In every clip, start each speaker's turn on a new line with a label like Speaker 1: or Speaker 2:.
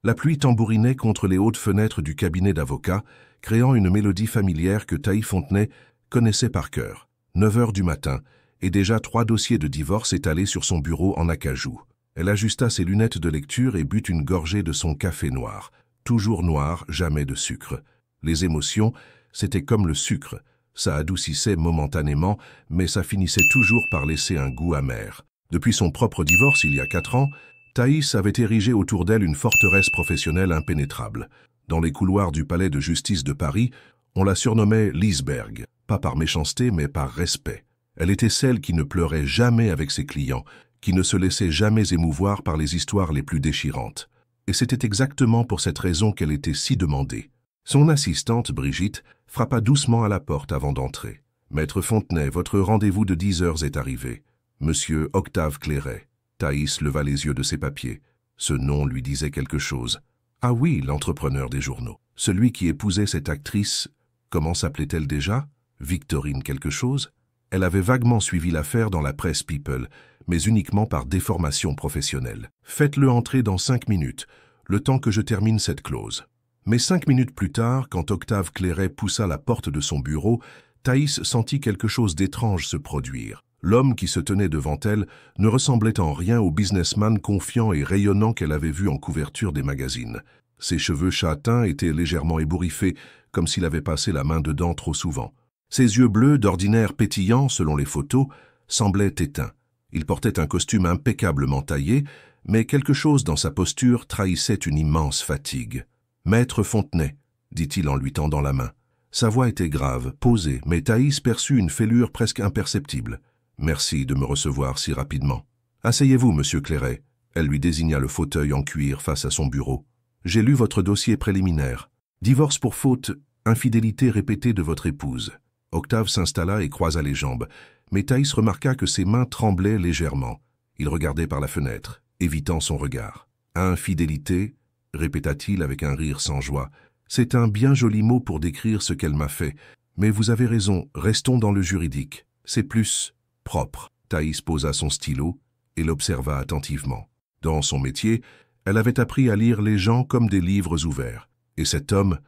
Speaker 1: La pluie tambourinait contre les hautes fenêtres du cabinet d'avocat, créant une mélodie familière que Taï Fontenay connaissait par cœur. 9 heures du matin, et déjà 3 dossiers de divorce étalés sur son bureau en acajou. Elle ajusta ses lunettes de lecture et but une gorgée de son café noir. Toujours noir, jamais de sucre. Les émotions, c'était comme le sucre. Ça adoucissait momentanément, mais ça finissait toujours par laisser un goût amer. Depuis son propre divorce, il y a 4 ans, Thaïs avait érigé autour d'elle une forteresse professionnelle impénétrable. Dans les couloirs du palais de justice de Paris, on la surnommait l'iceberg, pas par méchanceté mais par respect. Elle était celle qui ne pleurait jamais avec ses clients, qui ne se laissait jamais émouvoir par les histoires les plus déchirantes. Et c'était exactement pour cette raison qu'elle était si demandée. Son assistante, Brigitte, frappa doucement à la porte avant d'entrer. « Maître Fontenay, votre rendez-vous de 10 heures est arrivé. Monsieur Octave Clairet. » Thaïs leva les yeux de ses papiers. Ce nom lui disait quelque chose. Ah oui, l'entrepreneur des journaux. Celui qui épousait cette actrice, comment s'appelait-elle déjà? Victorine quelque chose? Elle avait vaguement suivi l'affaire dans la presse People, mais uniquement par déformation professionnelle. Faites-le entrer dans 5 minutes, le temps que je termine cette clause. Mais 5 minutes plus tard, quand Octave Clairet poussa la porte de son bureau, Thaïs sentit quelque chose d'étrange se produire. L'homme qui se tenait devant elle ne ressemblait en rien au businessman confiant et rayonnant qu'elle avait vu en couverture des magazines. Ses cheveux châtains étaient légèrement ébouriffés, comme s'il avait passé la main dedans trop souvent. Ses yeux bleus, d'ordinaire pétillants selon les photos, semblaient éteints. Il portait un costume impeccablement taillé, mais quelque chose dans sa posture trahissait une immense fatigue. « Maître Fontenay », dit-il en lui tendant la main. Sa voix était grave, posée, mais Thaïs perçut une fêlure presque imperceptible. « Merci de me recevoir si rapidement. »« Asseyez-vous, monsieur Clairet. » Elle lui désigna le fauteuil en cuir face à son bureau. « J'ai lu votre dossier préliminaire. Divorce pour faute, infidélité répétée de votre épouse. » Octave s'installa et croisa les jambes, mais Thaïs remarqua que ses mains tremblaient légèrement. Il regardait par la fenêtre, évitant son regard. « Infidélité » répéta-t-il avec un rire sans joie. « C'est un bien joli mot pour décrire ce qu'elle m'a fait. Mais vous avez raison, restons dans le juridique. C'est plus propre. » Thaïs posa son stylo et l'observa attentivement. Dans son métier, elle avait appris à lire les gens comme des livres ouverts. Et cet homme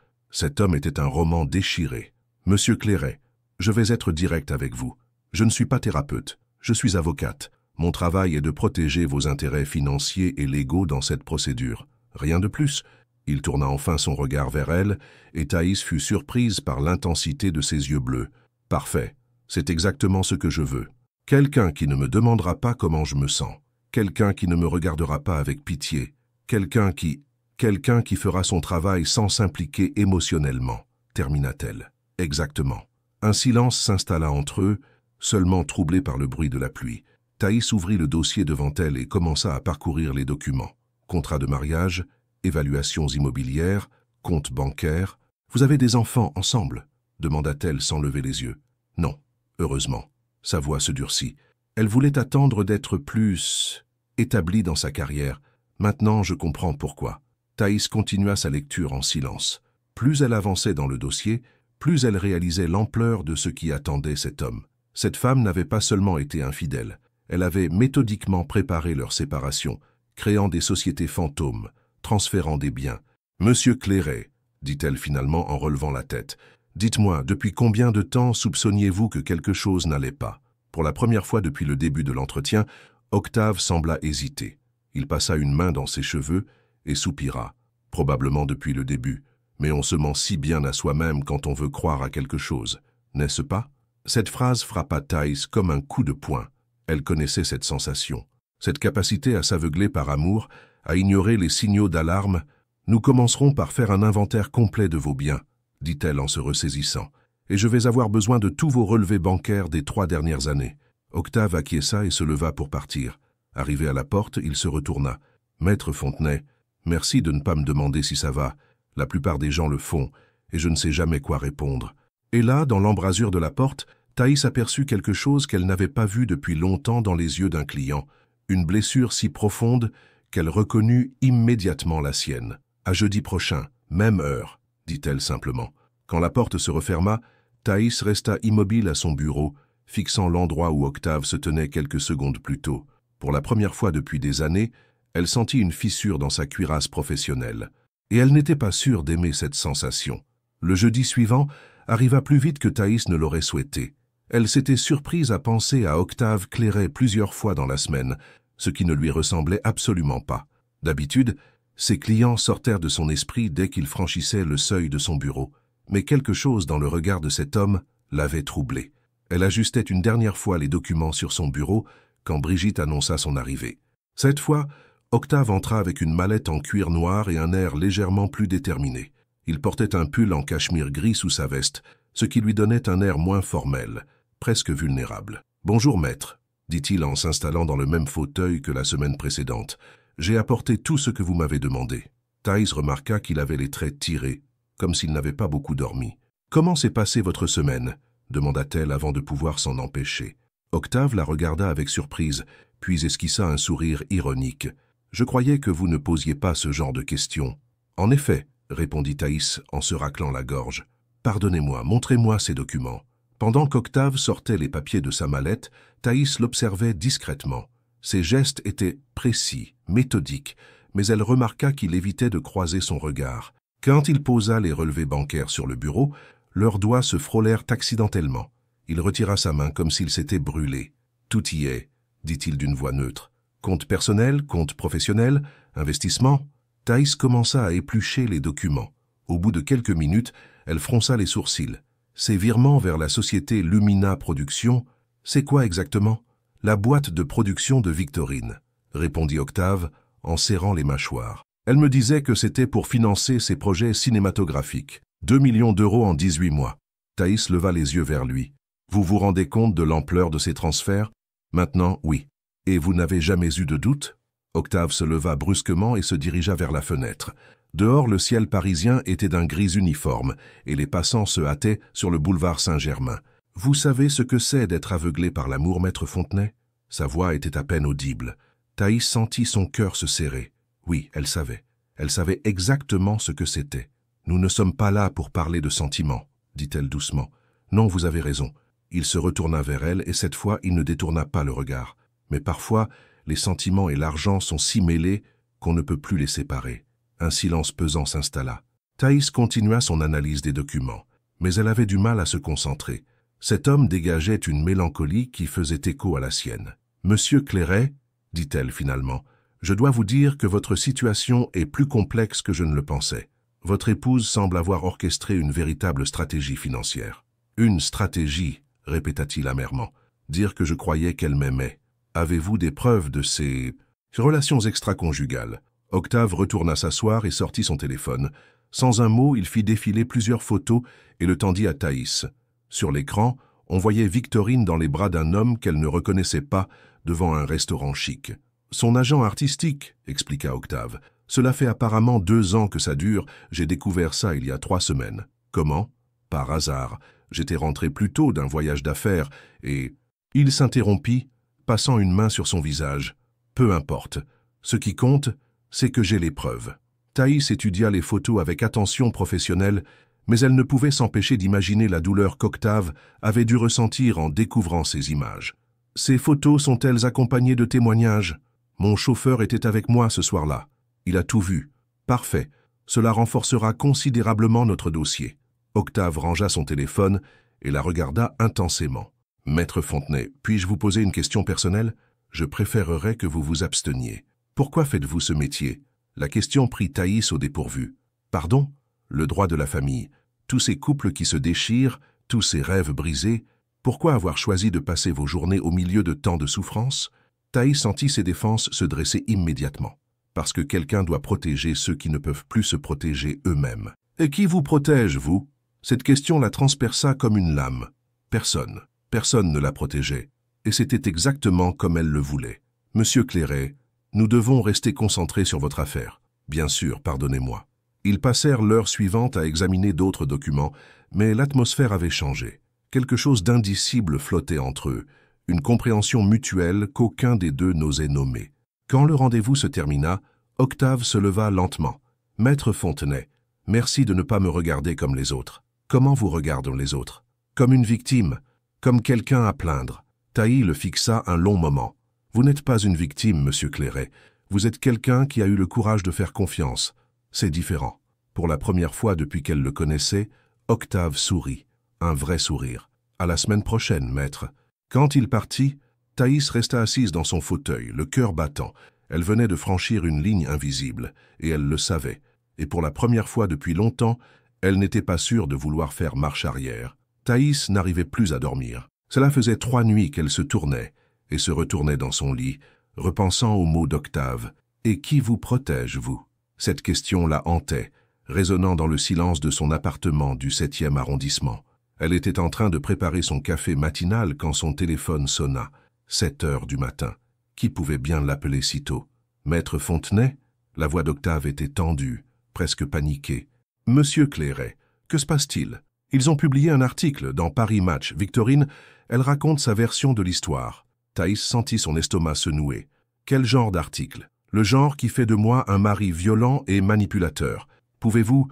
Speaker 1: était un roman déchiré. « Monsieur Clairet, je vais être direct avec vous. Je ne suis pas thérapeute, je suis avocate. Mon travail est de protéger vos intérêts financiers et légaux dans cette procédure. Rien de plus. » Il tourna enfin son regard vers elle, et Thaïs fut surprise par l'intensité de ses yeux bleus. « Parfait, c'est exactement ce que je veux. Quelqu'un qui ne me demandera pas comment je me sens. Quelqu'un qui ne me regardera pas avec pitié. Quelqu'un qui fera son travail sans s'impliquer émotionnellement, » termina-t-elle. « Exactement. » Un silence s'installa entre eux, seulement troublé par le bruit de la pluie. Thaïs ouvrit le dossier devant elle et commença à parcourir les documents. Contrat de mariage, évaluations immobilières, compte bancaire. « Vous avez des enfants ensemble ?» demanda-t-elle sans lever les yeux. « Non, heureusement. » Sa voix se durcit. Elle voulait attendre d'être plus établie dans sa carrière. Maintenant, je comprends pourquoi. Thaïs continua sa lecture en silence. Plus elle avançait dans le dossier, plus elle réalisait l'ampleur de ce qui attendait cet homme. Cette femme n'avait pas seulement été infidèle, elle avait méthodiquement préparé leur séparation, créant des sociétés fantômes, transférant des biens. « Monsieur Clairet, » dit-elle finalement en relevant la tête, « dites-moi, depuis combien de temps soupçonniez-vous que quelque chose n'allait pas ?» Pour la première fois depuis le début de l'entretien, Octave sembla hésiter. Il passa une main dans ses cheveux et soupira. Probablement depuis le début. Mais on se ment si bien à soi-même quand on veut croire à quelque chose, n'est-ce pas? Cette phrase frappa Thaïs comme un coup de poing. Elle connaissait cette sensation, cette capacité à s'aveugler par amour, à ignorer les signaux d'alarme. « Nous commencerons par faire un inventaire complet de vos biens, » dit-elle en se ressaisissant. « Et je vais avoir besoin de tous vos relevés bancaires des 3 dernières années. » Octave acquiesça et se leva pour partir. Arrivé à la porte, il se retourna. « Maître Fontenay, merci de ne pas me demander si ça va. La plupart des gens le font, et je ne sais jamais quoi répondre. » Et là, dans l'embrasure de la porte, Thaïs aperçut quelque chose qu'elle n'avait pas vu depuis longtemps dans les yeux d'un client. Une blessure si profonde qu'elle reconnut immédiatement la sienne. « À jeudi prochain, même heure, » dit-elle simplement. Quand la porte se referma, Thaïs resta immobile à son bureau, fixant l'endroit où Octave se tenait quelques secondes plus tôt. Pour la première fois depuis des années, Elle sentit une fissure dans sa cuirasse professionnelle. Et elle n'était pas sûre d'aimer cette sensation. Le jeudi suivant arriva plus vite que Thaïs ne l'aurait souhaité. Elle s'était surprise à penser à Octave Clairet plusieurs fois dans la semaine, ce qui ne lui ressemblait absolument pas. D'habitude, ses clients sortèrent de son esprit dès qu'il franchissait le seuil de son bureau. Mais quelque chose dans le regard de cet homme l'avait troublée. Elle ajustait une dernière fois les documents sur son bureau quand Brigitte annonça son arrivée. Cette fois, Octave entra avec une mallette en cuir noir et un air légèrement plus déterminé. Il portait un pull en cachemire gris sous sa veste, ce qui lui donnait un air moins formel, presque vulnérable. « Bonjour maître », dit-il en s'installant dans le même fauteuil que la semaine précédente. « J'ai apporté tout ce que vous m'avez demandé. » Thaïs remarqua qu'il avait les traits tirés, comme s'il n'avait pas beaucoup dormi. « Comment s'est passée votre semaine ?» demanda-t-elle avant de pouvoir s'en empêcher. Octave la regarda avec surprise, puis esquissa un sourire ironique. « Je croyais que vous ne posiez pas ce genre de questions. »« En effet, » répondit Thaïs en se raclant la gorge. « Pardonnez-moi, montrez-moi ces documents. » Pendant qu'Octave sortait les papiers de sa mallette, Thaïs l'observait discrètement. Ses gestes étaient précis, méthodiques, mais elle remarqua qu'il évitait de croiser son regard. Quand il posa les relevés bancaires sur le bureau, leurs doigts se frôlèrent accidentellement. Il retira sa main comme s'il s'était brûlé. « Tout y est », dit-il d'une voix neutre. « Compte personnel, compte professionnel, investissement ?» Thaïs commença à éplucher les documents. Au bout de quelques minutes, elle fronça les sourcils. « Ces virements vers la société Lumina Productions, c'est quoi exactement ?»« La boîte de production de Victorine », répondit Octave en serrant les mâchoires. Elle me disait que c'était pour financer ses projets cinématographiques. 2 millions d'euros en 18 mois. Thaïs leva les yeux vers lui. Vous vous rendez compte de l'ampleur de ces transferts? Maintenant, oui. Et vous n'avez jamais eu de doute? Octave se leva brusquement et se dirigea vers la fenêtre. Dehors, le ciel parisien était d'un gris uniforme et les passants se hâtaient sur le boulevard Saint-Germain. Vous savez ce que c'est d'être aveuglé par l'amour, maître Fontenay? Sa voix était à peine audible. Thaïs sentit son cœur se serrer. Oui, elle savait. Elle savait exactement ce que c'était. Nous ne sommes pas là pour parler de sentiments, dit-elle doucement. Non, vous avez raison. Il se retourna vers elle et cette fois, il ne détourna pas le regard. Mais parfois, les sentiments et l'argent sont si mêlés qu'on ne peut plus les séparer. Un silence pesant s'installa. Thaïs continua son analyse des documents, mais elle avait du mal à se concentrer. Cet homme dégageait une mélancolie qui faisait écho à la sienne. « Monsieur Clairet, » dit-elle finalement, « je dois vous dire que votre situation est plus complexe que je ne le pensais. Votre épouse semble avoir orchestré une véritable stratégie financière. »« Une stratégie » répéta-t-il amèrement. « Dire que je croyais qu'elle m'aimait. Avez-vous des preuves de ces relations extra-conjugales ?» Octave retourna s'asseoir et sortit son téléphone. Sans un mot, il fit défiler plusieurs photos et le tendit à Thaïs. Sur l'écran, on voyait Victorine dans les bras d'un homme qu'elle ne reconnaissait pas devant un restaurant chic. « Son agent artistique », expliqua Octave. « Cela fait apparemment 2 ans que ça dure, j'ai découvert ça il y a 3 semaines. »« Comment ?»« Par hasard. J'étais rentré plus tôt d'un voyage d'affaires et... » Il s'interrompit, passant une main sur son visage. « Peu importe. Ce qui compte, c'est que j'ai les preuves. » Thaïs étudia les photos avec attention professionnelle, mais elle ne pouvait s'empêcher d'imaginer la douleur qu'Octave avait dû ressentir en découvrant ces images. « Ces photos sont-elles accompagnées de témoignages? Mon chauffeur était avec moi ce soir-là. Il a tout vu. Parfait. Cela renforcera considérablement notre dossier. » Octave rangea son téléphone et la regarda intensément. « Maître Fontenay, puis-je vous poser une question personnelle? Je préférerais que vous vous absteniez. Pourquoi faites-vous ce métier ?» La question prit Thaïs au dépourvu. « Pardon ?» Le droit de la famille. Tous ces couples qui se déchirent, tous ces rêves brisés. Pourquoi avoir choisi de passer vos journées au milieu de tant de souffrances? Thaïs sentit ses défenses se dresser immédiatement. Parce que quelqu'un doit protéger ceux qui ne peuvent plus se protéger eux-mêmes. « Et qui vous protège, vous ?» Cette question la transperça comme une lame. Personne. Personne ne la protégeait. Et c'était exactement comme elle le voulait. « Monsieur Clairet, nous devons rester concentrés sur votre affaire. »« Bien sûr, pardonnez-moi. » Ils passèrent l'heure suivante à examiner d'autres documents, mais l'atmosphère avait changé. Quelque chose d'indicible flottait entre eux, une compréhension mutuelle qu'aucun des deux n'osait nommer. Quand le rendez-vous se termina, Octave se leva lentement. « Maître Fontenay, merci de ne pas me regarder comme les autres. » « Comment vous regardent les autres? Comme une victime, comme quelqu'un à plaindre. » Thaïs le fixa un long moment. « Vous n'êtes pas une victime, monsieur Clairet. Vous êtes quelqu'un qui a eu le courage de faire confiance. C'est différent. Pour la première fois depuis qu'elle le connaissait, Octave sourit. Un vrai sourire. À la semaine prochaine, maître. Quand il partit, Thaïs resta assise dans son fauteuil, le cœur battant. Elle venait de franchir une ligne invisible, et elle le savait. Et pour la première fois depuis longtemps, elle n'était pas sûre de vouloir faire marche arrière. Thaïs n'arrivait plus à dormir. Cela faisait 3 nuits qu'elle se tournait et se retournait dans son lit, repensant aux mots d'Octave. « Et qui vous protège, vous ?» Cette question la hantait, résonnant dans le silence de son appartement du 7e arrondissement. Elle était en train de préparer son café matinal quand son téléphone sonna. 7 heures du matin. Qui pouvait bien l'appeler si tôt? Maître Fontenay? La voix d'Octave était tendue, presque paniquée. « Monsieur Clairet, que se passe-t-il? Ils ont publié un article dans Paris Match. Victorine, elle raconte sa version de l'histoire. » Thaïs sentit son estomac se nouer. Quel genre d'article? Le genre qui fait de moi un mari violent et manipulateur. Pourriez-vous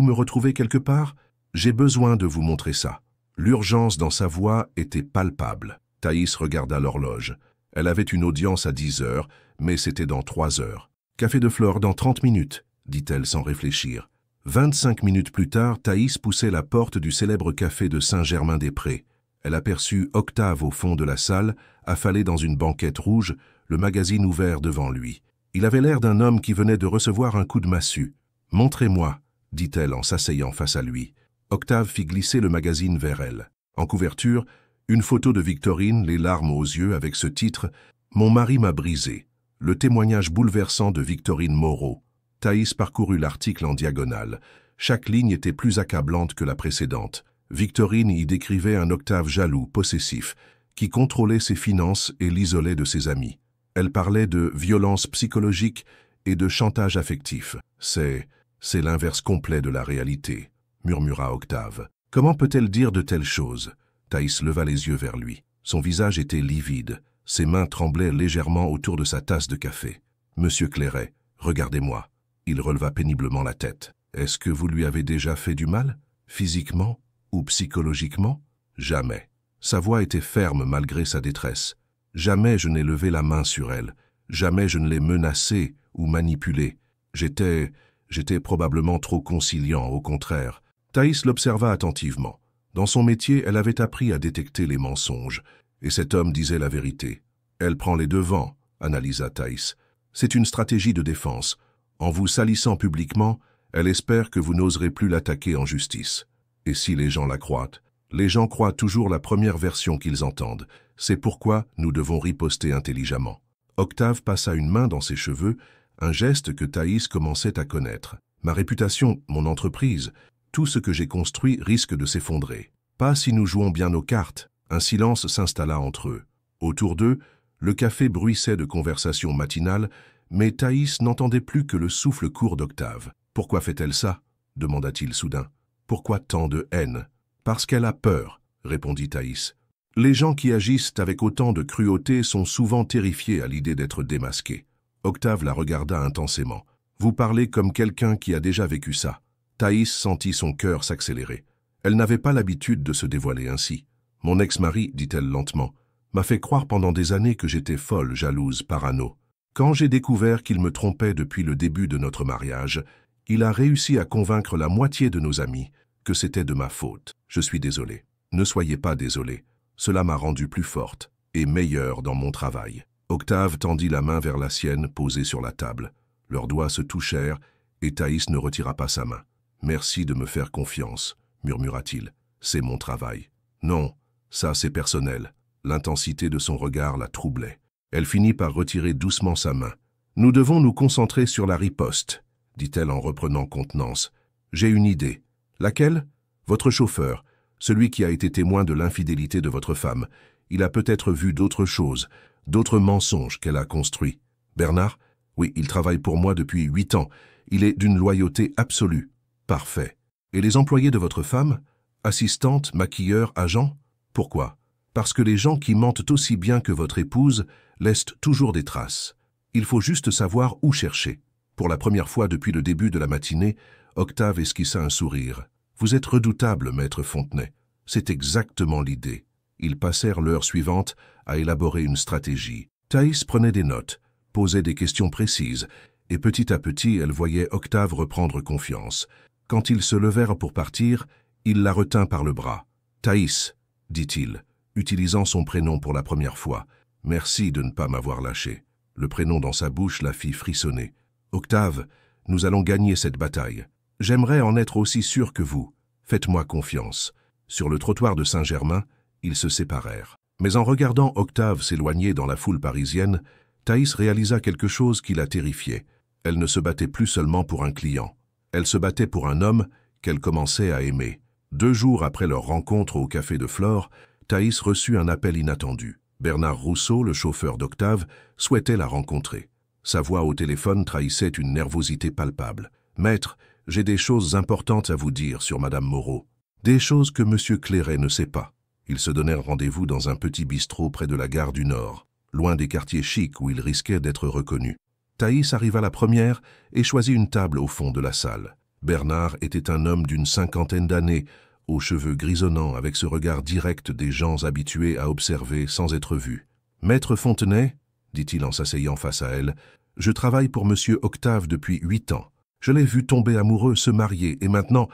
Speaker 1: me retrouver quelque part? J'ai besoin de vous montrer ça. L'urgence dans sa voix était palpable. Thaïs regarda l'horloge. Elle avait une audience à 10 heures, mais c'était dans 3 heures. Café de fleurs dans 30 minutes, dit-elle sans réfléchir. 25 minutes plus tard, Thaïs poussait la porte du célèbre café de Saint-Germain-des-Prés. Elle aperçut Octave au fond de la salle, affalé dans une banquette rouge, le magazine ouvert devant lui. Il avait l'air d'un homme qui venait de recevoir un coup de massue. « Montrez-moi », dit-elle en s'asseyant face à lui. Octave fit glisser le magazine vers elle. En couverture, une photo de Victorine, les larmes aux yeux, avec ce titre « Mon mari m'a brisé ». Le témoignage bouleversant de Victorine Moreau. Thaïs parcourut l'article en diagonale. Chaque ligne était plus accablante que la précédente. Victorine y décrivait un Octave jaloux, possessif, qui contrôlait ses finances et l'isolait de ses amis. Elle parlait de violence psychologique et de chantage affectif. C'est l'inverse complet de la réalité, murmura Octave. Comment peut-elle dire de telles choses? Thaïs leva les yeux vers lui. Son visage était livide. Ses mains tremblaient légèrement autour de sa tasse de café. Monsieur Clairet, regardez-moi. Il releva péniblement la tête. Est-ce que vous lui avez déjà fait du mal? Physiquement ou psychologiquement? Jamais. Sa voix était ferme malgré sa détresse. Jamais je n'ai levé la main sur elle. Jamais je ne l'ai menacée ou manipulée. J'étais probablement trop conciliant, au contraire. Thaïs l'observa attentivement. Dans son métier, elle avait appris à détecter les mensonges. Et cet homme disait la vérité. Elle prend les devants, analysa Thaïs. C'est une stratégie de défense. En vous salissant publiquement, elle espère que vous n'oserez plus l'attaquer en justice. Et si les gens la croient? Les gens croient toujours la première version qu'ils entendent. C'est pourquoi nous devons riposter intelligemment. Octave passa une main dans ses cheveux, un geste que Thaïs commençait à connaître. Ma réputation, mon entreprise, tout ce que j'ai construit risque de s'effondrer. Pas si nous jouons bien nos cartes. Un silence s'installa entre eux. Autour d'eux, le café bruissait de conversations matinales, mais Thaïs n'entendait plus que le souffle court d'Octave. « Pourquoi fait-elle ça » demanda-t-il soudain. « Pourquoi tant de haine ?»« Parce qu'elle a peur » répondit Thaïs. « Les gens qui agissent avec autant de cruauté sont souvent terrifiés à l'idée d'être démasqués. » Octave la regarda intensément. « Vous parlez comme quelqu'un qui a déjà vécu ça. » Thaïs sentit son cœur s'accélérer. Elle n'avait pas l'habitude de se dévoiler ainsi. « Mon ex-mari, dit-elle lentement, m'a fait croire pendant des années que j'étais folle, jalouse, parano. Quand j'ai découvert qu'il me trompait depuis le début de notre mariage, il a réussi à convaincre la moitié de nos amis que c'était de ma faute. Je suis désolé. Ne soyez pas désolé. Cela m'a rendue plus forte et meilleure dans mon travail. » Octave tendit la main vers la sienne posée sur la table. Leurs doigts se touchèrent et Thaïs ne retira pas sa main. « Merci de me faire confiance, » murmura-t-il. « C'est mon travail. »« Non, ça c'est personnel. » L'intensité de son regard la troublait. Elle finit par retirer doucement sa main. « Nous devons nous concentrer sur la riposte, » dit-elle en reprenant contenance. « J'ai une idée. Laquelle? Votre chauffeur, celui qui a été témoin de l'infidélité de votre femme. Il a peut-être vu d'autres choses, d'autres mensonges qu'elle a construits. Bernard? Oui, il travaille pour moi depuis 8 ans. Il est d'une loyauté absolue. Parfait. Et les employés de votre femme? Assistante, maquilleur, agent? Pourquoi? Parce que les gens qui mentent aussi bien que votre épouse laissent toujours des traces. Il faut juste savoir où chercher. » Pour la première fois depuis le début de la matinée, Octave esquissa un sourire. « Vous êtes redoutable, maître Fontenay. C'est exactement l'idée. » Ils passèrent l'heure suivante à élaborer une stratégie. Thaïs prenait des notes, posait des questions précises, et petit à petit elle voyait Octave reprendre confiance. Quand ils se levèrent pour partir, il la retint par le bras. « Thaïs, dit-il, utilisant son prénom pour la première fois. Merci de ne pas m'avoir lâché. » Le prénom dans sa bouche la fit frissonner. « Octave, nous allons gagner cette bataille. J'aimerais en être aussi sûr que vous. Faites-moi confiance. » Sur le trottoir de Saint-Germain, ils se séparèrent. Mais en regardant Octave s'éloigner dans la foule parisienne, Thaïs réalisa quelque chose qui la terrifiait. Elle ne se battait plus seulement pour un client. Elle se battait pour un homme qu'elle commençait à aimer. 2 jours après leur rencontre au café de Flore, Thaïs reçut un appel inattendu. Bernard Rousseau, le chauffeur d'Octave, souhaitait la rencontrer. Sa voix au téléphone trahissait une nervosité palpable. « Maître, j'ai des choses importantes à vous dire sur Madame Moreau. Des choses que M. Clairet ne sait pas. » Ils se donnèrent rendez-vous dans un petit bistrot près de la gare du Nord, loin des quartiers chics où ils risquaient d'être reconnus. Thaïs arriva la première et choisit une table au fond de la salle. Bernard était un homme d'une 50aine d'années, aux cheveux grisonnants avec ce regard direct des gens habitués à observer sans être vus. « Maître Fontenay, dit-il en s'asseyant face à elle, je travaille pour Monsieur Octave depuis 8 ans. Je l'ai vu tomber amoureux, se marier, et maintenant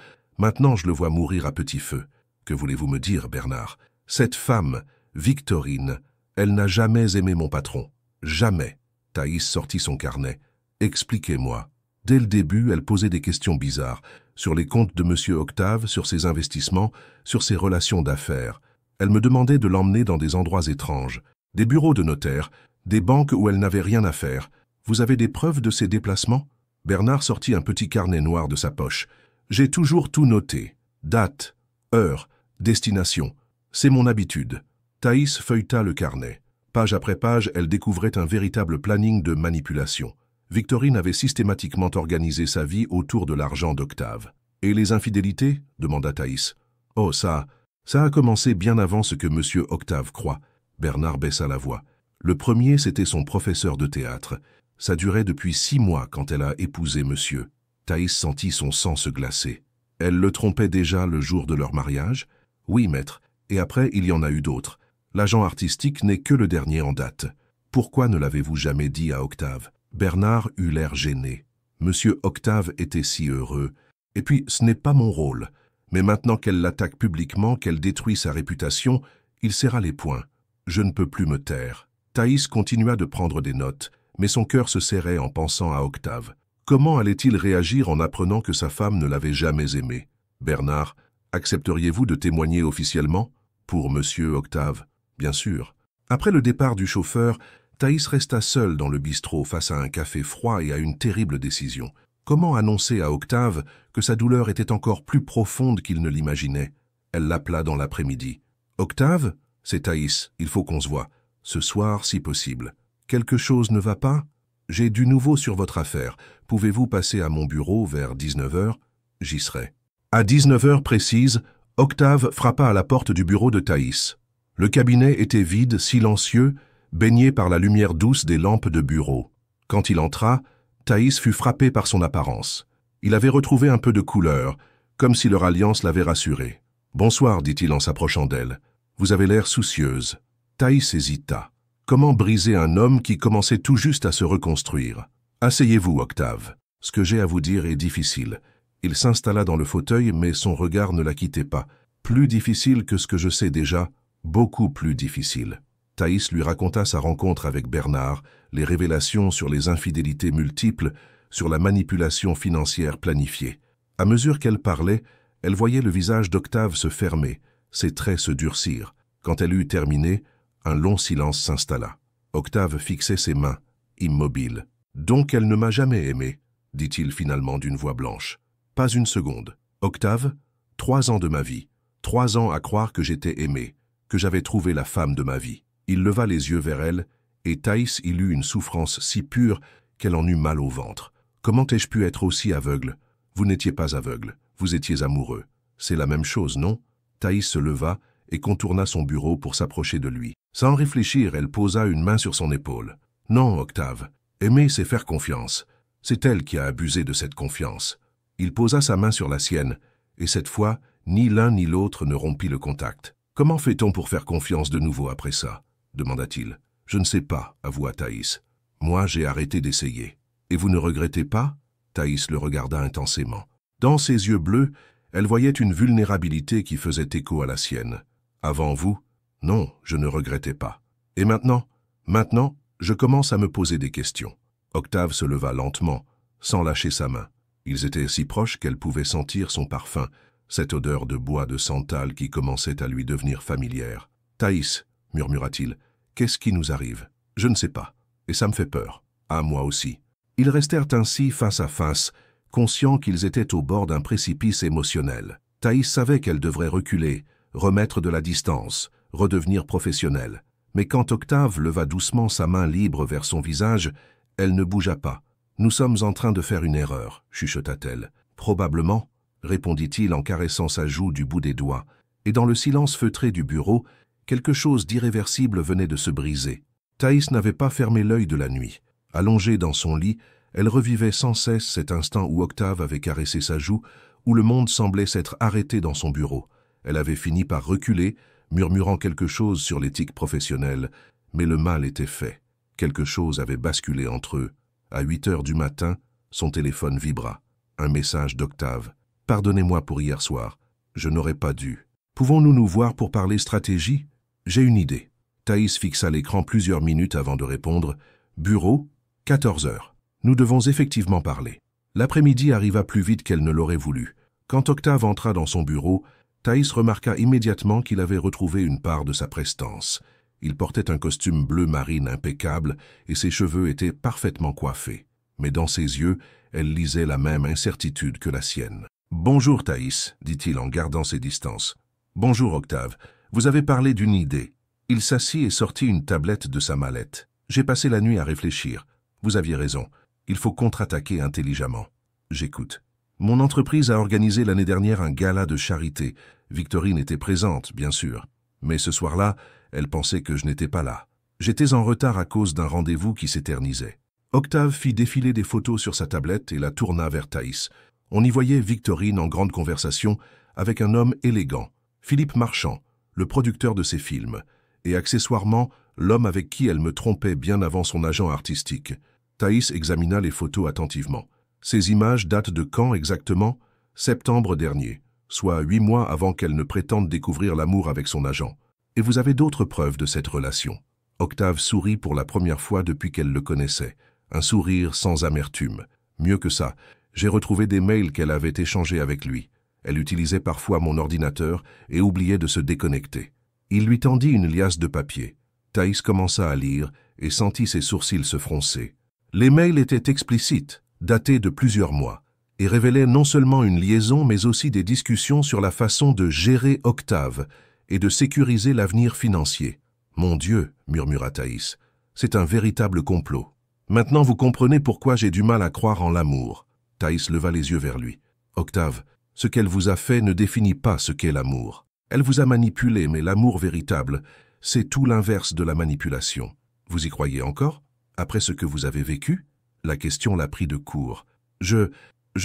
Speaker 1: je le vois mourir à petit feu. Que voulez-vous me dire, Bernard? Cette femme, Victorine, elle n'a jamais aimé mon patron. Jamais. » Thaïs sortit son carnet. « Expliquez-moi. » Dès le début, elle posait des questions bizarres, sur les comptes de Monsieur Octave, sur ses investissements, sur ses relations d'affaires. Elle me demandait de l'emmener dans des endroits étranges, des bureaux de notaire, des banques où elle n'avait rien à faire. Vous avez des preuves de ces déplacements? Bernard sortit un petit carnet noir de sa poche. J'ai toujours tout noté. Date, heure, destination. C'est mon habitude. Thaïs feuilleta le carnet. Page après page, elle découvrait un véritable planning de manipulation. Victorine avait systématiquement organisé sa vie autour de l'argent d'Octave. « Et les infidélités » demanda Thaïs. « Oh, ça a commencé bien avant ce que Monsieur Octave croit. » Bernard baissa la voix. Le premier, c'était son professeur de théâtre. Ça durait depuis 6 mois quand elle a épousé monsieur. Thaïs sentit son sang se glacer. Elle le trompait déjà le jour de leur mariage? Oui, maître, et après il y en a eu d'autres. L'agent artistique n'est que le dernier en date. Pourquoi ne l'avez-vous jamais dit à Octave? Bernard eut l'air gêné. Monsieur Octave était si heureux. Et puis, ce n'est pas mon rôle. Mais maintenant qu'elle l'attaque publiquement, qu'elle détruit sa réputation, il serra les poings. Je ne peux plus me taire. Thaïs continua de prendre des notes, mais son cœur se serrait en pensant à Octave. Comment allait-il réagir en apprenant que sa femme ne l'avait jamais aimé? Bernard, accepteriez-vous de témoigner officiellement? Pour Monsieur Octave, bien sûr. Après le départ du chauffeur, Thaïs resta seule dans le bistrot face à un café froid et à une terrible décision. Comment annoncer à Octave que sa douleur était encore plus profonde qu'il ne l'imaginait? Elle l'appela dans l'après-midi. « Octave, c'est Thaïs, il faut qu'on se voie. Ce soir, si possible. Quelque chose ne va pas? J'ai du nouveau sur votre affaire. Pouvez-vous passer à mon bureau vers 19h? J'y serai. » À 19h précise, Octave frappa à la porte du bureau de Thaïs. Le cabinet était vide, silencieux, baigné par la lumière douce des lampes de bureau. Quand il entra, Thaïs fut frappé par son apparence. Il avait retrouvé un peu de couleur, comme si leur alliance l'avait rassuré. « Bonsoir, dit-il en s'approchant d'elle. Vous avez l'air soucieuse. » Thaïs hésita. Comment briser un homme qui commençait tout juste à se reconstruire? « Asseyez-vous, Octave. Ce que j'ai à vous dire est difficile. » Il s'installa dans le fauteuil, mais son regard ne la quittait pas. Plus difficile que ce que je sais déjà, beaucoup plus difficile. Thaïs lui raconta sa rencontre avec Bernard, les révélations sur les infidélités multiples, sur la manipulation financière planifiée. À mesure qu'elle parlait, elle voyait le visage d'Octave se fermer, ses traits se durcir. Quand elle eut terminé, un long silence s'installa. Octave fixait ses mains, immobile. « Donc elle ne m'a jamais aimé, dit-il finalement d'une voix blanche. Pas une seconde. Octave, 3 ans de ma vie, 3 ans à croire que j'étais aimé, que j'avais trouvé la femme de ma vie. » Il leva les yeux vers elle, et Thaïs y lut une souffrance si pure qu'elle en eut mal au ventre. « Comment ai-je pu être aussi aveugle? Vous n'étiez pas aveugle, vous étiez amoureux. C'est la même chose, non ?» Thaïs se leva et contourna son bureau pour s'approcher de lui. Sans réfléchir, elle posa une main sur son épaule. « Non, Octave, aimer, c'est faire confiance. C'est elle qui a abusé de cette confiance. » Il posa sa main sur la sienne, et cette fois, ni l'un ni l'autre ne rompit le contact. « Comment fait-on pour faire confiance de nouveau après ça ?» demanda-t-il. « Je ne sais pas, avoua Thaïs. Moi, j'ai arrêté d'essayer. Et vous ne regrettez pas? Thaïs le regarda intensément. Dans ses yeux bleus, elle voyait une vulnérabilité qui faisait écho à la sienne. Avant vous? Non, je ne regrettais pas. Et maintenant? Maintenant, je commence à me poser des questions. Octave se leva lentement, sans lâcher sa main. Ils étaient si proches qu'elle pouvait sentir son parfum, cette odeur de bois de santal qui commençait à lui devenir familière. « Thaïs, murmura-t-il, qu'est-ce qui nous arrive? Je ne sais pas, et ça me fait peur. Ah, moi aussi. » Ils restèrent ainsi face à face, conscients qu'ils étaient au bord d'un précipice émotionnel. Thaïs savait qu'elle devrait reculer, remettre de la distance, redevenir professionnelle. Mais quand Octave leva doucement sa main libre vers son visage, elle ne bougea pas. « Nous sommes en train de faire une erreur, chuchota-t-elle. « Probablement, répondit-il en caressant sa joue du bout des doigts, et dans le silence feutré du bureau, quelque chose d'irréversible venait de se briser. Thaïs n'avait pas fermé l'œil de la nuit. Allongée dans son lit, elle revivait sans cesse cet instant où Octave avait caressé sa joue, où le monde semblait s'être arrêté dans son bureau. Elle avait fini par reculer, murmurant quelque chose sur l'éthique professionnelle, mais le mal était fait. Quelque chose avait basculé entre eux. À 8 heures du matin, son téléphone vibra. Un message d'Octave. « Pardonnez-moi pour hier soir. Je n'aurais pas dû. Pouvons-nous nous voir pour parler stratégie? J'ai une idée. » Thaïs fixa l'écran plusieurs minutes avant de répondre. « Bureau, 14 heures. Nous devons effectivement parler. » L'après-midi arriva plus vite qu'elle ne l'aurait voulu. Quand Octave entra dans son bureau, Thaïs remarqua immédiatement qu'il avait retrouvé une part de sa prestance. Il portait un costume bleu marine impeccable et ses cheveux étaient parfaitement coiffés. Mais dans ses yeux, elle lisait la même incertitude que la sienne. « Bonjour Thaïs, dit-il en gardant ses distances. « Bonjour Octave, vous avez parlé d'une idée. » Il s'assit et sortit une tablette de sa mallette. « J'ai passé la nuit à réfléchir. Vous aviez raison. Il faut contre-attaquer intelligemment. » J'écoute. « Mon entreprise a organisé l'année dernière un gala de charité. Victorine était présente, bien sûr. Mais ce soir-là, elle pensait que je n'étais pas là. J'étais en retard à cause d'un rendez-vous qui s'éternisait. » Octave fit défiler des photos sur sa tablette et la tourna vers Thaïs. On y voyait Victorine en grande conversation avec un homme élégant, Philippe Marchand, le producteur de ses films, et accessoirement l'homme avec qui elle me trompait bien avant son agent artistique. Thaïs examina les photos attentivement. Ces images datent de quand exactement? Septembre dernier, soit 8 mois avant qu'elle ne prétende découvrir l'amour avec son agent. Et vous avez d'autres preuves de cette relation? Octave sourit pour la première fois depuis qu'elle le connaissait. Un sourire sans amertume. Mieux que ça, j'ai retrouvé des mails qu'elle avait échangés avec lui. Elle utilisait parfois mon ordinateur et oubliait de se déconnecter. Il lui tendit une liasse de papier. Thaïs commença à lire et sentit ses sourcils se froncer. Les mails étaient explicites, datés de plusieurs mois, et révélaient non seulement une liaison mais aussi des discussions sur la façon de gérer Octave et de sécuriser l'avenir financier. « Mon Dieu, murmura Thaïs, c'est un véritable complot. Maintenant vous comprenez pourquoi j'ai du mal à croire en l'amour. » Thaïs leva les yeux vers lui. « Octave, ce qu'elle vous a fait ne définit pas ce qu'est l'amour. Elle vous a manipulé, mais l'amour véritable, c'est tout l'inverse de la manipulation. Vous y croyez encore? Après ce que vous avez vécu ?» La question la prit de court. « Je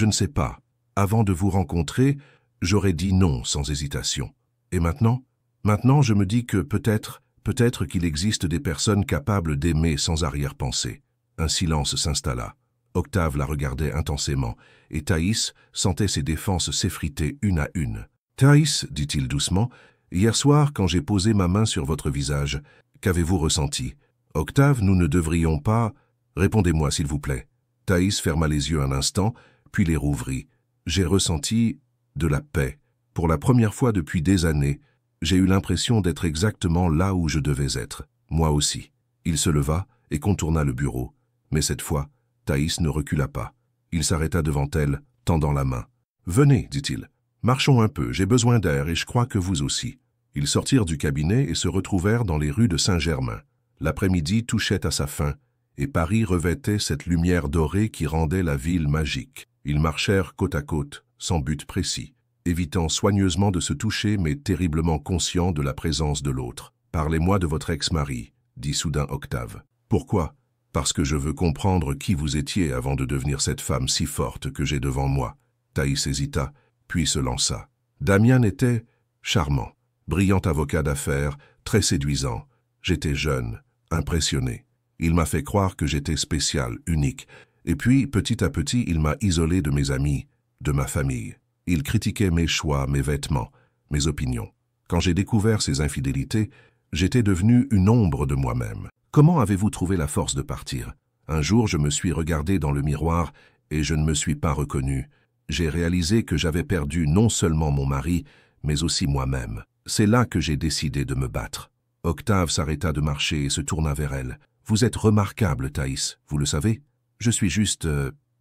Speaker 1: ne sais pas. Avant de vous rencontrer, j'aurais dit non sans hésitation. Et maintenant? Maintenant, je me dis que peut-être qu'il existe des personnes capables d'aimer sans arrière-pensée. » Un silence s'installa. Octave la regardait intensément, et Thaïs sentait ses défenses s'effriter une à une. « Thaïs, dit-il doucement, hier soir, quand j'ai posé ma main sur votre visage, qu'avez-vous ressenti? Octave, nous ne devrions pas... Répondez-moi, s'il vous plaît. » Thaïs ferma les yeux un instant, puis les rouvrit. « J'ai ressenti de la paix. Pour la première fois depuis des années, j'ai eu l'impression d'être exactement là où je devais être. Moi aussi. » Il se leva et contourna le bureau. Mais cette fois, Thaïs ne recula pas. Il s'arrêta devant elle, tendant la main. « Venez, dit-il. Marchons un peu, j'ai besoin d'air et je crois que vous aussi. » Ils sortirent du cabinet et se retrouvèrent dans les rues de Saint-Germain. L'après-midi touchait à sa fin, et Paris revêtait cette lumière dorée qui rendait la ville magique. Ils marchèrent côte à côte, sans but précis, évitant soigneusement de se toucher mais terriblement conscients de la présence de l'autre. « Parlez-moi de votre ex-mari, » dit soudain Octave. « Pourquoi ? Parce que je veux comprendre qui vous étiez avant de devenir cette femme si forte que j'ai devant moi. » Thaïs hésita, puis se lança. Damien était charmant, brillant avocat d'affaires, très séduisant. J'étais jeune, impressionné. Il m'a fait croire que j'étais spécial, unique. Et puis, petit à petit, il m'a isolé de mes amis, de ma famille. Il critiquait mes choix, mes vêtements, mes opinions. Quand j'ai découvert ces infidélités, j'étais devenu une ombre de moi-même. Comment avez-vous trouvé la force de partir? Un jour, je me suis regardé dans le miroir et je ne me suis pas reconnu. J'ai réalisé que j'avais perdu non seulement mon mari, mais aussi moi-même. C'est là que j'ai décidé de me battre. Octave s'arrêta de marcher et se tourna vers elle. « Vous êtes remarquable, Thaïs, vous le savez? Je suis juste...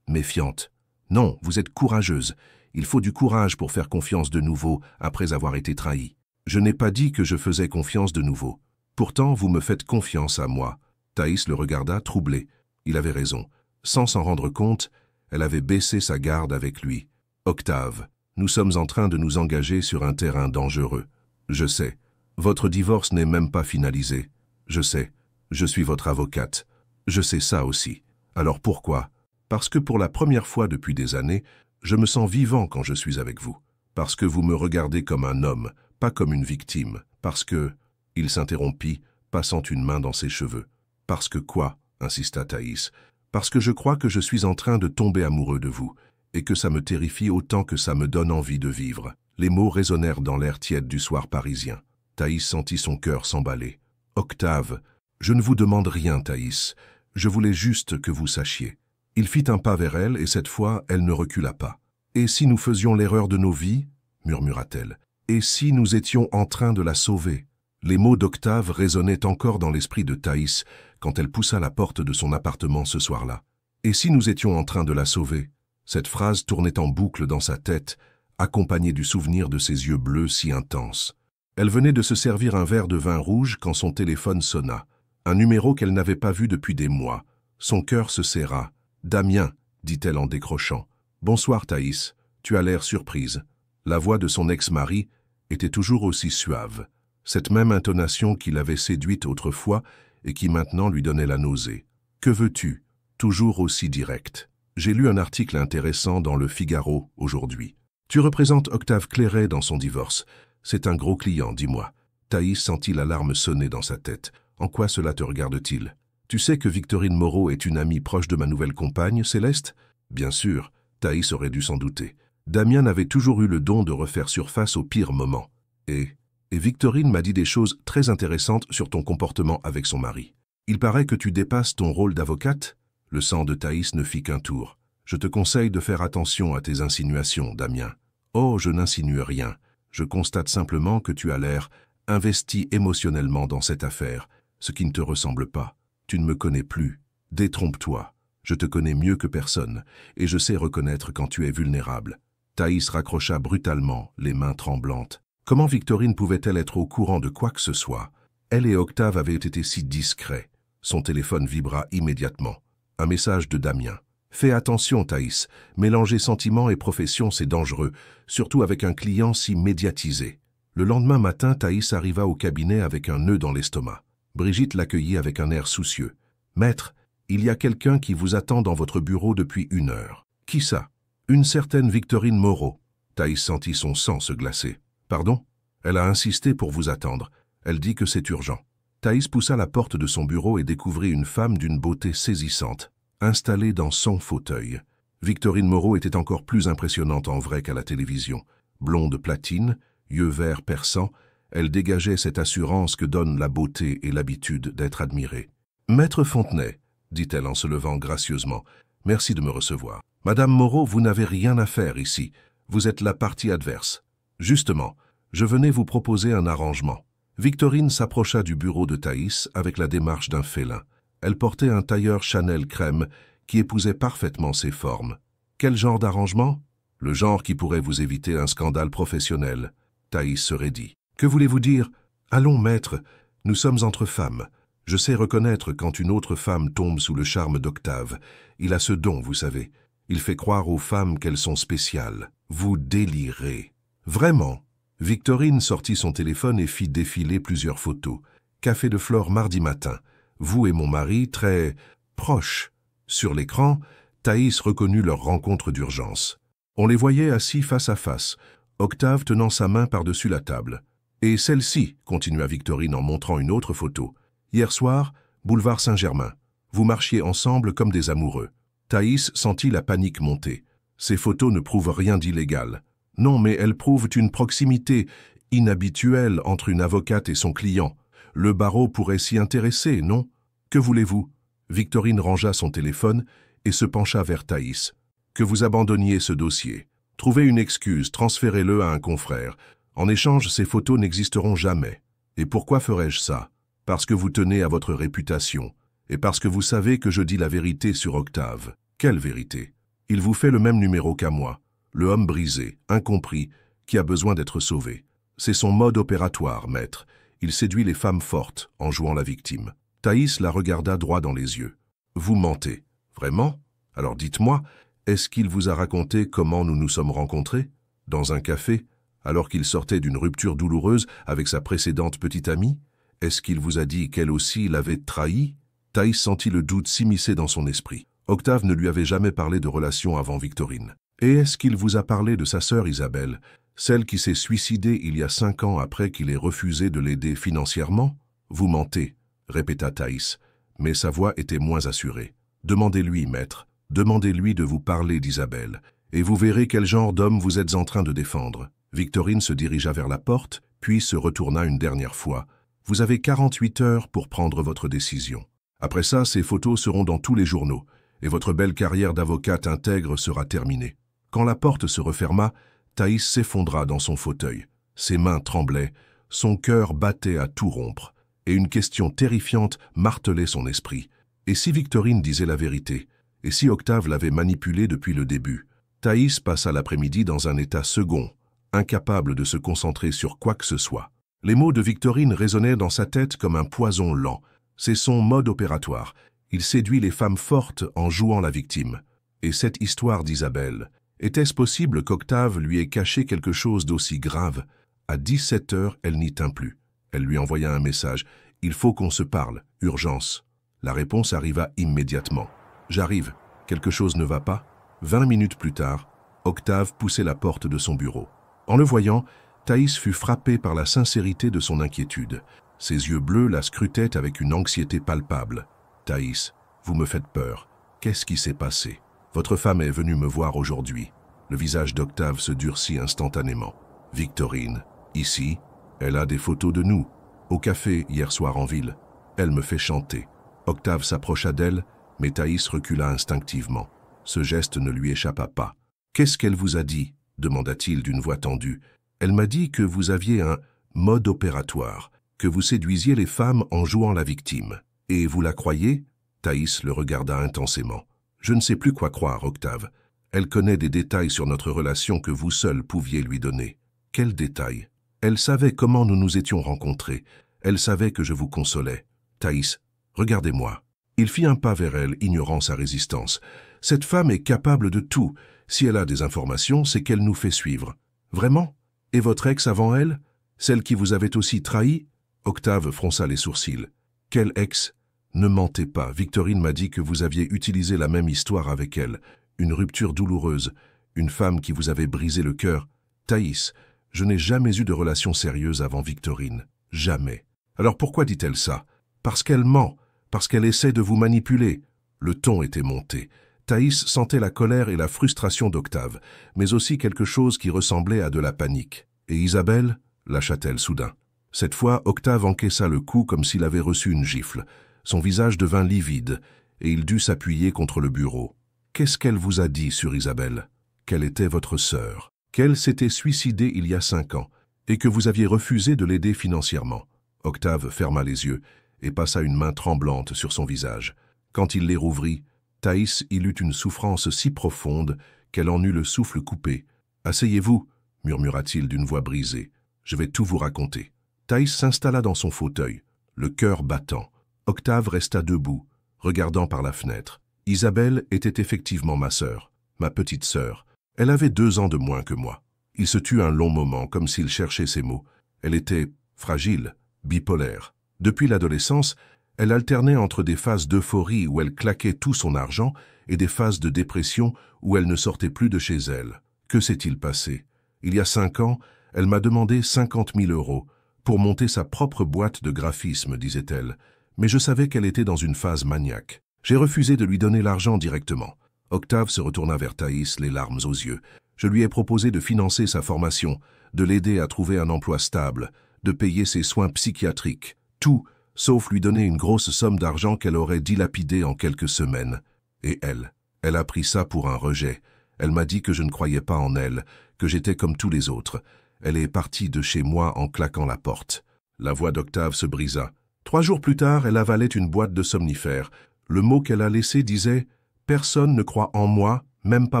Speaker 1: méfiante. Non, vous êtes courageuse. Il faut du courage pour faire confiance de nouveau après avoir été trahi. Je n'ai pas dit que je faisais confiance de nouveau. Pourtant, vous me faites confiance à moi. » Thaïs le regarda, troublée. Il avait raison. Sans s'en rendre compte, elle avait baissé sa garde avec lui. « Octave, nous sommes en train de nous engager sur un terrain dangereux. Je sais. Votre divorce n'est même pas finalisé. Je sais. Je suis votre avocate. Je sais ça aussi. Alors pourquoi? Parce que pour la première fois depuis des années, je me sens vivant quand je suis avec vous. Parce que vous me regardez comme un homme, pas comme une victime. Parce que... » Il s'interrompit, passant une main dans ses cheveux. « Parce que quoi ?» insista Thaïs. « Parce que je crois que je suis en train de tomber amoureux de vous, et que ça me terrifie autant que ça me donne envie de vivre. » Les mots résonnèrent dans l'air tiède du soir parisien. Thaïs sentit son cœur s'emballer. « Octave, je ne vous demande rien, Thaïs. Je voulais juste que vous sachiez. » Il fit un pas vers elle, et cette fois, elle ne recula pas. « Et si nous faisions l'erreur de nos vies ?» murmura-t-elle. « Et si nous étions en train de la sauver ?» Les mots d'Octave résonnaient encore dans l'esprit de Thaïs quand elle poussa la porte de son appartement ce soir-là. « Et si nous étions en train de la sauver ?» Cette phrase tournait en boucle dans sa tête, accompagnée du souvenir de ses yeux bleus si intenses. Elle venait de se servir un verre de vin rouge quand son téléphone sonna. Un numéro qu'elle n'avait pas vu depuis des mois. Son cœur se serra. « Damien, » dit-elle en décrochant. « Bonsoir Thaïs, tu as l'air surprise. » La voix de son ex-mari était toujours aussi suave. Cette même intonation qui l'avait séduite autrefois et qui maintenant lui donnait la nausée. « Que veux-tu » toujours aussi direct. « J'ai lu un article intéressant dans Le Figaro aujourd'hui. Tu représentes Octave Clairet dans son divorce. C'est un gros client, dis-moi. » Thaïs sentit l'alarme sonner dans sa tête. « En quoi cela te regarde-t-il? Tu sais que Victorine Moreau est une amie proche de ma nouvelle compagne, Céleste? » Bien sûr, Thaïs aurait dû s'en douter. Damien avait toujours eu le don de refaire surface au pire moment. Et Victorine m'a dit des choses très intéressantes sur ton comportement avec son mari. Il paraît que tu dépasses ton rôle d'avocate? Le sang de Thaïs ne fit qu'un tour. Je te conseille de faire attention à tes insinuations, Damien. Oh, je n'insinue rien. Je constate simplement que tu as l'air investi émotionnellement dans cette affaire, ce qui ne te ressemble pas. Tu ne me connais plus. Détrompe-toi. Je te connais mieux que personne, et je sais reconnaître quand tu es vulnérable. Thaïs raccrocha brutalement, les mains tremblantes. Comment Victorine pouvait-elle être au courant de quoi que ce soit? Elle et Octave avaient été si discrets. Son téléphone vibra immédiatement. Un message de Damien. Fais attention, Thaïs. Mélanger sentiments et profession, c'est dangereux, surtout avec un client si médiatisé. Le lendemain matin, Thaïs arriva au cabinet avec un nœud dans l'estomac. Brigitte l'accueillit avec un air soucieux. « Maître, il y a quelqu'un qui vous attend dans votre bureau depuis 1 heure. »« Qui ça ?»« Une certaine Victorine Moreau. » Thaïs sentit son sang se glacer. « Pardon ? Elle a insisté pour vous attendre. Elle dit que c'est urgent. » Thaïs poussa la porte de son bureau et découvrit une femme d'une beauté saisissante, installée dans son fauteuil. Victorine Moreau était encore plus impressionnante en vrai qu'à la télévision. Blonde platine, yeux verts perçants, elle dégageait cette assurance que donne la beauté et l'habitude d'être admirée. « Maître Fontenay, » dit-elle en se levant gracieusement, « merci de me recevoir. Madame Moreau, vous n'avez rien à faire ici. Vous êtes la partie adverse. Justement, je venais vous proposer un arrangement. » Victorine s'approcha du bureau de Thaïs avec la démarche d'un félin. Elle portait un tailleur Chanel crème qui épousait parfaitement ses formes. Quel genre d'arrangement? Le genre qui pourrait vous éviter un scandale professionnel. Thaïs se raidit. Que voulez-vous dire? Allons, maître, nous sommes entre femmes. Je sais reconnaître quand une autre femme tombe sous le charme d'Octave. Il a ce don, vous savez. Il fait croire aux femmes qu'elles sont spéciales. Vous délirez. Vraiment? Victorine sortit son téléphone et fit défiler plusieurs photos. Café de Flore mardi matin. Vous et mon mari, très proches. Sur l'écran, Thaïs reconnut leur rencontre d'urgence. On les voyait assis face à face, Octave tenant sa main par-dessus la table. Et celle-ci, continua Victorine en montrant une autre photo. Hier soir, boulevard Saint-Germain. Vous marchiez ensemble comme des amoureux. Thaïs sentit la panique monter. Ces photos ne prouvent rien d'illégal. Non, mais elles prouvent une proximité inhabituelle entre une avocate et son client. Le barreau pourrait s'y intéresser, non? Que voulez-vous? Victorine rangea son téléphone et se pencha vers Thaïs. Que vous abandonniez ce dossier. Trouvez une excuse, transférez-le à un confrère. En échange, ces photos n'existeront jamais. Et pourquoi ferais-je ça? Parce que vous tenez à votre réputation. Et parce que vous savez que je dis la vérité sur Octave. Quelle vérité? Il vous fait le même numéro qu'à moi. Le homme brisé, incompris, qui a besoin d'être sauvé. C'est son mode opératoire, maître. Il séduit les femmes fortes en jouant la victime. Thaïs la regarda droit dans les yeux. Vous mentez. Vraiment? Alors dites-moi, est-ce qu'il vous a raconté comment nous nous sommes rencontrés? Dans un café? Alors qu'il sortait d'une rupture douloureuse avec sa précédente petite amie? Est-ce qu'il vous a dit qu'elle aussi l'avait trahi? Thaïs sentit le doute s'immiscer dans son esprit. Octave ne lui avait jamais parlé de relation avant Victorine. Et est-ce qu'il vous a parlé de sa sœur Isabelle, celle qui s'est suicidée il y a 5 ans après qu'il ait refusé de l'aider financièrement? Vous mentez, répéta Thaïs, mais sa voix était moins assurée. Demandez-lui, maître, demandez-lui de vous parler d'Isabelle, et vous verrez quel genre d'homme vous êtes en train de défendre. Victorine se dirigea vers la porte, puis se retourna une dernière fois. Vous avez 48 heures pour prendre votre décision. Après ça, ces photos seront dans tous les journaux, et votre belle carrière d'avocate intègre sera terminée. Quand la porte se referma, Thaïs s'effondra dans son fauteuil. Ses mains tremblaient, son cœur battait à tout rompre, et une question terrifiante martelait son esprit. Et si Victorine disait la vérité? Et si Octave l'avait manipulée depuis le début? Thaïs passa l'après-midi dans un état second, incapable de se concentrer sur quoi que ce soit. Les mots de Victorine résonnaient dans sa tête comme un poison lent. C'est son mode opératoire. Il séduit les femmes fortes en jouant la victime. Et cette histoire d'Isabelle, était-ce possible qu'Octave lui ait caché quelque chose d'aussi grave? À 17 heures, elle n'y tint plus. Elle lui envoya un message. « Il faut qu'on se parle. Urgence. » La réponse arriva immédiatement. « J'arrive. Quelque chose ne va pas ?» 20 minutes plus tard, Octave poussait la porte de son bureau. En le voyant, Thaïs fut frappée par la sincérité de son inquiétude. Ses yeux bleus la scrutaient avec une anxiété palpable. « Thaïs, vous me faites peur. Qu'est-ce qui s'est passé? Votre femme est venue me voir aujourd'hui. » Le visage d'Octave se durcit instantanément. « Victorine, ici, elle a des photos de nous. Au café, hier soir en ville. Elle me fait chanter. » Octave s'approcha d'elle, mais Thaïs recula instinctivement. Ce geste ne lui échappa pas. « Qu'est-ce qu'elle vous a dit ?» demanda-t-il d'une voix tendue. « Elle m'a dit que vous aviez un mode opératoire, que vous séduisiez les femmes en jouant la victime. Et vous la croyez ?» Thaïs le regarda intensément. « Je ne sais plus quoi croire, Octave. Elle connaît des détails sur notre relation que vous seul pouviez lui donner. » « Quels détails? » « Elle savait comment nous nous étions rencontrés. Elle savait que je vous consolais. Thaïs, regardez-moi. » Il fit un pas vers elle, ignorant sa résistance. « Cette femme est capable de tout. Si elle a des informations, c'est qu'elle nous fait suivre. » « Vraiment? Et votre ex avant elle? Celle qui vous avait aussi trahi ?» Octave fronça les sourcils. « Quelle ex? Ne mentez pas. Victorine m'a dit que vous aviez utilisé la même histoire avec elle. Une rupture douloureuse. Une femme qui vous avait brisé le cœur. Thaïs, je n'ai jamais eu de relation sérieuse avant Victorine. Jamais. Alors pourquoi dit-elle ça? Parce qu'elle ment. Parce qu'elle essaie de vous manipuler. » Le ton était monté. Thaïs sentait la colère et la frustration d'Octave, mais aussi quelque chose qui ressemblait à de la panique. « Et Isabelle » lâcha-t-elle soudain. Cette fois, Octave encaissa le coup comme s'il avait reçu une gifle. Son visage devint livide, et il dut s'appuyer contre le bureau. « Qu'est-ce qu'elle vous a dit sur Isabelle? Qu'elle était votre sœur, qu'elle s'était suicidée il y a 5 ans, et que vous aviez refusé de l'aider financièrement. » Octave ferma les yeux et passa une main tremblante sur son visage. Quand il les rouvrit, Thaïs y eut une souffrance si profonde qu'elle en eut le souffle coupé. « Asseyez-vous, » murmura-t-il d'une voix brisée. « Je vais tout vous raconter. » Thaïs s'installa dans son fauteuil, le cœur battant. Octave resta debout, regardant par la fenêtre. Isabelle était effectivement ma sœur, ma petite sœur. Elle avait 2 ans de moins que moi. Il se tut un long moment, comme s'il cherchait ses mots. Elle était fragile, bipolaire. Depuis l'adolescence, elle alternait entre des phases d'euphorie où elle claquait tout son argent et des phases de dépression où elle ne sortait plus de chez elle. Que s'est-il passé? Il y a 5 ans, elle m'a demandé 50 000 € pour monter sa propre boîte de graphisme, disait-elle. Mais je savais qu'elle était dans une phase maniaque. J'ai refusé de lui donner l'argent directement. Octave se retourna vers Thaïs, les larmes aux yeux. Je lui ai proposé de financer sa formation, de l'aider à trouver un emploi stable, de payer ses soins psychiatriques. Tout, sauf lui donner une grosse somme d'argent qu'elle aurait dilapidée en quelques semaines. Et elle a pris ça pour un rejet. Elle m'a dit que je ne croyais pas en elle, que j'étais comme tous les autres. Elle est partie de chez moi en claquant la porte. La voix d'Octave se brisa. 3 jours plus tard, elle avalait une boîte de somnifères. Le mot qu'elle a laissé disait « Personne ne croit en moi, même pas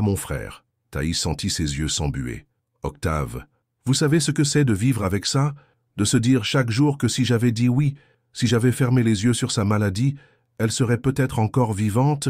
Speaker 1: mon frère ». Thaïs sentit ses yeux s'embuer. « Octave, vous savez ce que c'est de vivre avec ça? De se dire chaque jour que si j'avais dit oui, si j'avais fermé les yeux sur sa maladie, elle serait peut-être encore vivante ?»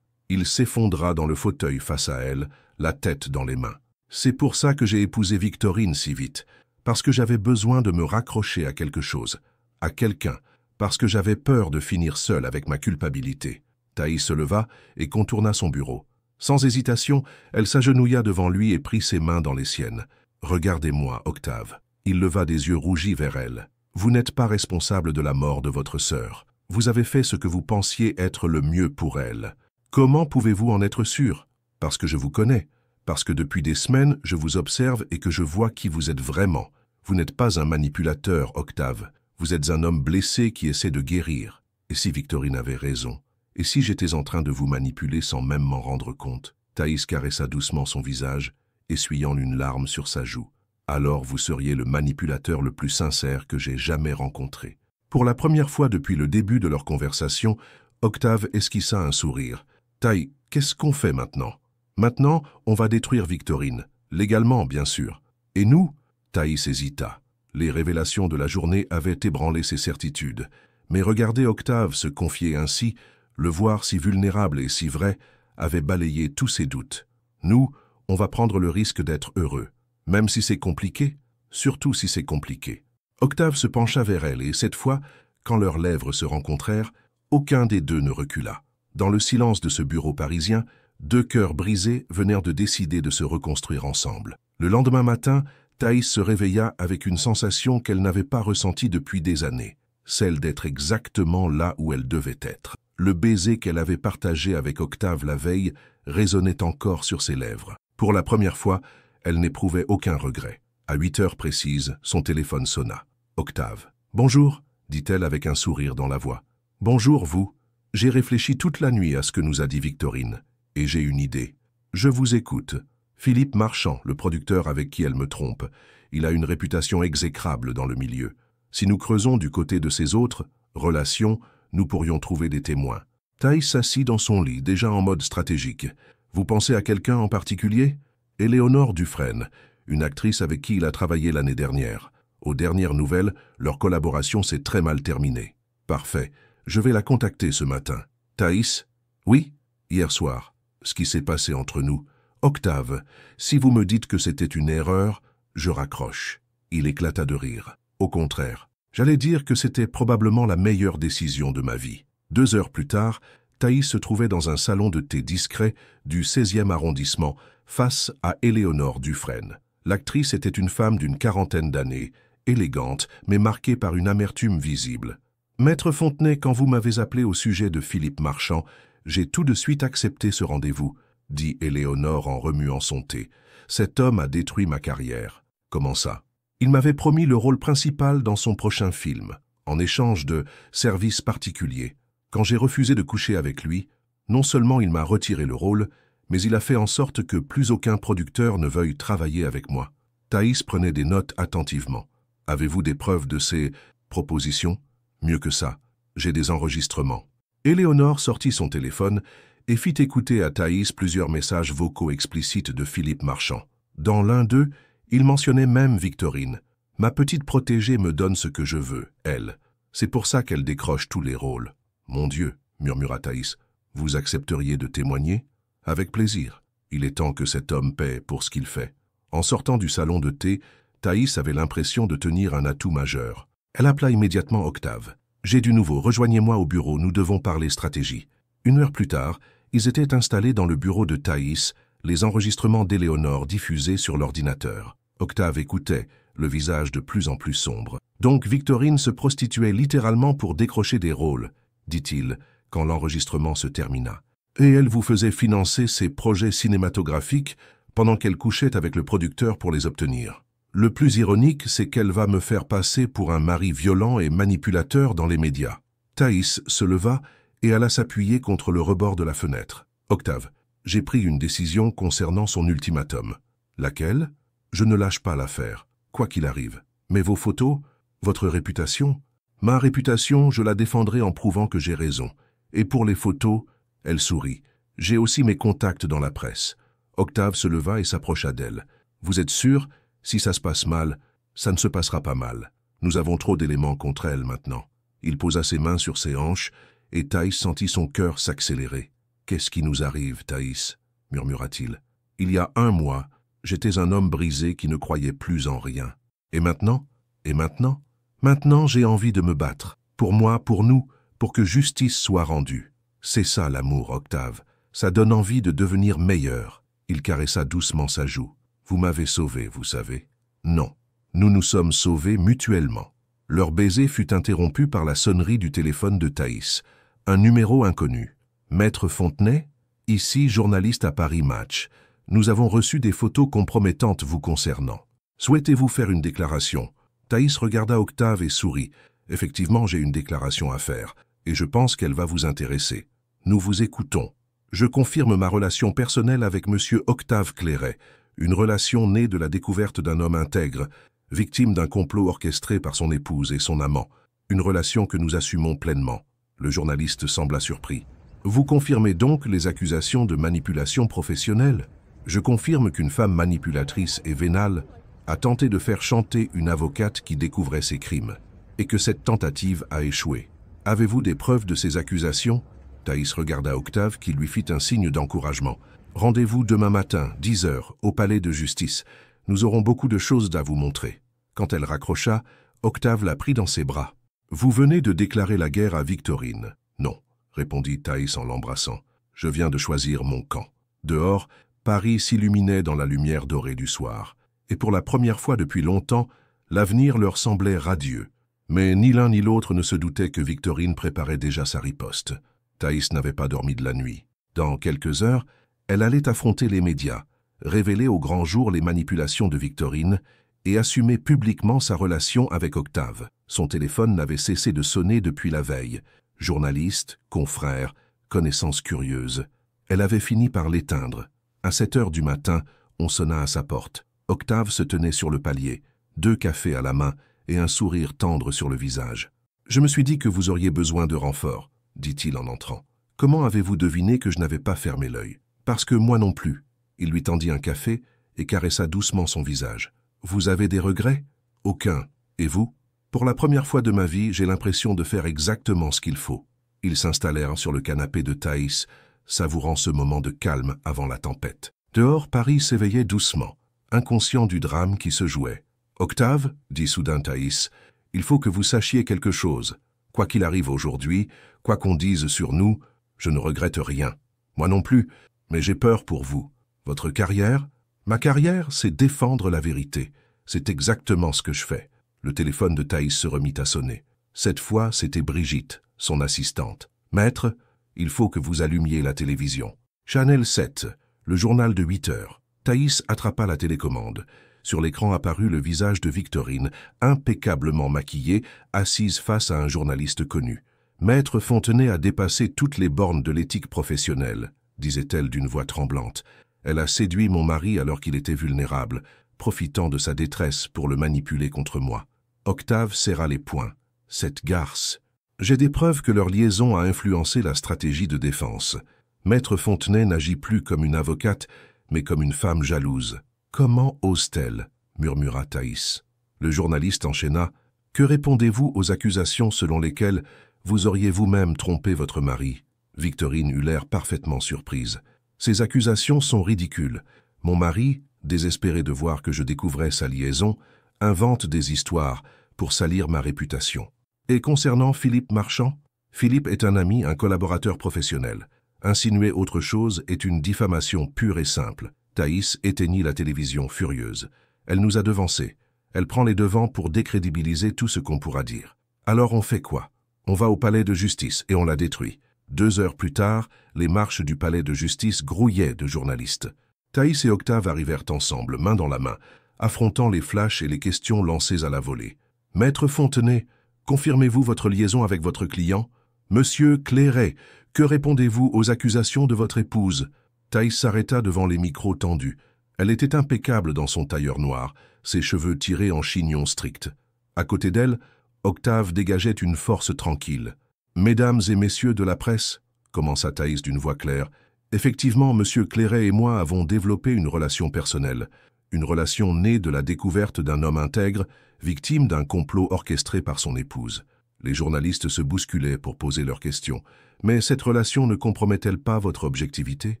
Speaker 1: Il s'effondra dans le fauteuil face à elle, la tête dans les mains. « C'est pour ça que j'ai épousé Victorine si vite, parce que j'avais besoin de me raccrocher à quelque chose, à quelqu'un, parce que j'avais peur de finir seule avec ma culpabilité. » Thaïs se leva et contourna son bureau. Sans hésitation, elle s'agenouilla devant lui et prit ses mains dans les siennes. « Regardez-moi, Octave. » Il leva des yeux rougis vers elle. « Vous n'êtes pas responsable de la mort de votre sœur. Vous avez fait ce que vous pensiez être le mieux pour elle. Comment pouvez-vous en être sûr? Parce que je vous connais. Parce que depuis des semaines, je vous observe et que je vois qui vous êtes vraiment. Vous n'êtes pas un manipulateur, Octave. Vous êtes un homme blessé qui essaie de guérir. Et si Victorine avait raison? Et si j'étais en train de vous manipuler sans même m'en rendre compte? » Thaïs caressa doucement son visage, essuyant une larme sur sa joue. « Alors vous seriez le manipulateur le plus sincère que j'ai jamais rencontré. » Pour la première fois depuis le début de leur conversation, Octave esquissa un sourire. « Thaïs, qu'est-ce qu'on fait maintenant? » « Maintenant, on va détruire Victorine. Légalement, bien sûr. Et nous ?» Thaïs hésita. Les révélations de la journée avaient ébranlé ses certitudes. Mais regarder Octave se confier ainsi, le voir si vulnérable et si vrai, avait balayé tous ses doutes. Nous, on va prendre le risque d'être heureux. Même si c'est compliqué, surtout si c'est compliqué. Octave se pencha vers elle et cette fois, quand leurs lèvres se rencontrèrent, aucun des deux ne recula. Dans le silence de ce bureau parisien, 2 cœurs brisés venèrent de décider de se reconstruire ensemble. Le lendemain matin, Thaïs se réveilla avec une sensation qu'elle n'avait pas ressentie depuis des années, celle d'être exactement là où elle devait être. Le baiser qu'elle avait partagé avec Octave la veille résonnait encore sur ses lèvres. Pour la première fois, elle n'éprouvait aucun regret. À 8 heures précises, son téléphone sonna. « Octave. »« Bonjour » dit-elle avec un sourire dans la voix. « Bonjour, vous. J'ai réfléchi toute la nuit à ce que nous a dit Victorine. Et j'ai une idée. Je vous écoute. Philippe Marchand, le producteur avec qui elle me trompe. Il a une réputation exécrable dans le milieu. Si nous creusons du côté de ces autres relations, nous pourrions trouver des témoins. » Thaïs s'assit dans son lit, déjà en mode stratégique. « Vous pensez à quelqu'un en particulier ?»« Éléonore Dufresne, une actrice avec qui il a travaillé l'année dernière. Aux dernières nouvelles, leur collaboration s'est très mal terminée. »« Parfait. Je vais la contacter ce matin. »« Thaïs ?»« Oui, hier soir. Ce qui s'est passé entre nous. Octave, si vous me dites que c'était une erreur, je raccroche. » Il éclata de rire. « Au contraire, j'allais dire que c'était probablement la meilleure décision de ma vie. » 2 heures plus tard, Thaïs se trouvait dans un salon de thé discret du 16e arrondissement, face à Éléonore Dufresne. L'actrice était une femme d'une 40aine d'années, élégante, mais marquée par une amertume visible. « Maître Fontenay, quand vous m'avez appelé au sujet de Philippe Marchand, j'ai tout de suite accepté ce rendez-vous, » dit Éléonore en remuant son thé. « Cet homme a détruit ma carrière. »« Comment ça ?»« Il m'avait promis le rôle principal dans son prochain film, en échange de services particuliers. Quand j'ai refusé de coucher avec lui, non seulement il m'a retiré le rôle, mais il a fait en sorte que plus aucun producteur ne veuille travailler avec moi. » Thaïs prenait des notes attentivement. « Avez-vous des preuves de ces propositions ? Mieux que ça, j'ai des enregistrements. » Éléonore sortit son téléphone et fit écouter à Thaïs plusieurs messages vocaux explicites de Philippe Marchand. Dans l'un d'eux, il mentionnait même Victorine. « Ma petite protégée me donne ce que je veux, elle. C'est pour ça qu'elle décroche tous les rôles. »« Mon Dieu, » murmura Thaïs, « vous accepteriez de témoigner ?»« Avec plaisir. Il est temps que cet homme paie pour ce qu'il fait. » En sortant du salon de thé, Thaïs avait l'impression de tenir un atout majeur. Elle appela immédiatement Octave. « J'ai du nouveau, rejoignez-moi au bureau, nous devons parler stratégie. » 1 heure plus tard, ils étaient installés dans le bureau de Thaïs, les enregistrements d'Éléonore diffusés sur l'ordinateur. Octave écoutait, le visage de plus en plus sombre. « Donc Victorine se prostituait littéralement pour décrocher des rôles, dit-il, quand l'enregistrement se termina. Et elle vous faisait financer ses projets cinématographiques pendant qu'elle couchait avec le producteur pour les obtenir. Le plus ironique, c'est qu'elle va me faire passer pour un mari violent et manipulateur dans les médias. Thaïs se leva et alla s'appuyer contre le rebord de la fenêtre. « Octave, j'ai pris une décision concernant son ultimatum. »« Laquelle ? » ?»« Je ne lâche pas l'affaire, quoi qu'il arrive. Mais vos photos, votre réputation ? » ?»« Ma réputation, je la défendrai en prouvant que j'ai raison. Et pour les photos, elle sourit. J'ai aussi mes contacts dans la presse. » Octave se leva et s'approcha d'elle. « Vous êtes sûr ? Si ça se passe mal, ça ne se passera pas mal. Nous avons trop d'éléments contre elle maintenant. » Il posa ses mains sur ses hanches et Thaïs sentit son cœur s'accélérer. « Qu'est-ce qui nous arrive, Thaïs ?» murmura-t-il. « Il y a 1 mois, j'étais un homme brisé qui ne croyait plus en rien. Et maintenant ? Et maintenant ? Maintenant, j'ai envie de me battre. Pour moi, pour nous, pour que justice soit rendue. C'est ça l'amour, Octave. Ça donne envie de devenir meilleur. » Il caressa doucement sa joue. « Vous m'avez sauvé, vous savez. » « Non. Nous nous sommes sauvés mutuellement. » Leur baiser fut interrompu par la sonnerie du téléphone de Thaïs. Un numéro inconnu. « Maître Fontenay ? Ici, journaliste à Paris Match. Nous avons reçu des photos compromettantes vous concernant. Souhaitez-vous faire une déclaration ?» Thaïs regarda Octave et sourit. « Effectivement, j'ai une déclaration à faire, et je pense qu'elle va vous intéresser. Nous vous écoutons. Je confirme ma relation personnelle avec Monsieur Octave Clairet, une relation née de la découverte d'un homme intègre, victime d'un complot orchestré par son épouse et son amant. Une relation que nous assumons pleinement. » Le journaliste sembla surpris. « Vous confirmez donc les accusations de manipulation professionnelle ? » « Je confirme qu'une femme manipulatrice et vénale a tenté de faire chanter une avocate qui découvrait ses crimes, et que cette tentative a échoué. Avez-vous des preuves de ces accusations ?» Thaïs regarda Octave qui lui fit un signe d'encouragement. « Rendez-vous demain matin, 10 heures, au palais de justice. Nous aurons beaucoup de choses à vous montrer. » Quand elle raccrocha, Octave la prit dans ses bras. « Vous venez de déclarer la guerre à Victorine. »« Non, » répondit Thaïs en l'embrassant. « Je viens de choisir mon camp. » Dehors, Paris s'illuminait dans la lumière dorée du soir. Et pour la première fois depuis longtemps, l'avenir leur semblait radieux. Mais ni l'un ni l'autre ne se doutait que Victorine préparait déjà sa riposte. Thaïs n'avait pas dormi de la nuit. Dans quelques heures, elle allait affronter les médias, révéler au grand jour les manipulations de Victorine et assumer publiquement sa relation avec Octave. Son téléphone n'avait cessé de sonner depuis la veille. Journaliste, confrère, connaissance curieuse. Elle avait fini par l'éteindre. À 7 heures du matin, on sonna à sa porte. Octave se tenait sur le palier, 2 cafés à la main et un sourire tendre sur le visage. « Je me suis dit que vous auriez besoin de renfort, » dit-il en entrant. « Comment avez-vous deviné que je n'avais pas fermé l'œil ? » « Parce que moi non plus. » Il lui tendit un café et caressa doucement son visage. « Vous avez des regrets ? » ?»« Aucun. Et vous ? » ?»« Pour la première fois de ma vie, j'ai l'impression de faire exactement ce qu'il faut. » Ils s'installèrent sur le canapé de Thaïs, savourant ce moment de calme avant la tempête. Dehors, Paris s'éveillait doucement, inconscient du drame qui se jouait. « Octave, » dit soudain Thaïs, « il faut que vous sachiez quelque chose. Quoi qu'il arrive aujourd'hui, quoi qu'on dise sur nous, je ne regrette rien. Moi non plus, mais j'ai peur pour vous. Votre carrière ? Ma carrière, c'est défendre la vérité. C'est exactement ce que je fais. » Le téléphone de Thaïs se remit à sonner. Cette fois, c'était Brigitte, son assistante. « Maître, il faut que vous allumiez la télévision. » Channel 7, le journal de 8 heures. Thaïs attrapa la télécommande. Sur l'écran apparut le visage de Victorine, impeccablement maquillée, assise face à un journaliste connu. « Maître Fontenay a dépassé toutes les bornes de l'éthique professionnelle, » disait-elle d'une voix tremblante. « Elle a séduit mon mari alors qu'il était vulnérable, profitant de sa détresse pour le manipuler contre moi. » Octave serra les poings. « Cette garce. J'ai des preuves que leur liaison a influencé la stratégie de défense. Maître Fontenay n'agit plus comme une avocate, mais comme une femme jalouse. Comment ose-t-elle » murmura Thaïs. Le journaliste enchaîna. « Que répondez-vous aux accusations selon lesquelles vous auriez vous-même trompé votre mari ?» Victorine eut l'air parfaitement surprise. « Ces accusations sont ridicules. Mon mari, désespéré de voir que je découvrais sa liaison, invente des histoires pour salir ma réputation. Et concernant Philippe Marchand, Philippe est un ami, un collaborateur professionnel. Insinuer autre chose est une diffamation pure et simple. » Thaïs éteignit la télévision furieuse. Elle nous a devancés. Elle prend les devants pour décrédibiliser tout ce qu'on pourra dire. Alors on fait quoi? On va au palais de justice et on la détruit. 2 heures plus tard, les marches du palais de justice grouillaient de journalistes. Thaïs et Octave arrivèrent ensemble, main dans la main, affrontant les flashs et les questions lancées à la volée. « Maître Fontenay, confirmez-vous votre liaison avec votre client? Monsieur Clairet, que répondez-vous aux accusations de votre épouse ?» Thaïs s'arrêta devant les micros tendus. Elle était impeccable dans son tailleur noir, ses cheveux tirés en chignon strict. À côté d'elle, Octave dégageait une force tranquille. « Mesdames et messieurs de la presse, » commença Thaïs d'une voix claire, « effectivement, Monsieur Clairet et moi avons développé une relation personnelle, une relation née de la découverte d'un homme intègre, victime d'un complot orchestré par son épouse. » Les journalistes se bousculaient pour poser leurs questions. « Mais cette relation ne compromet-elle pas votre objectivité?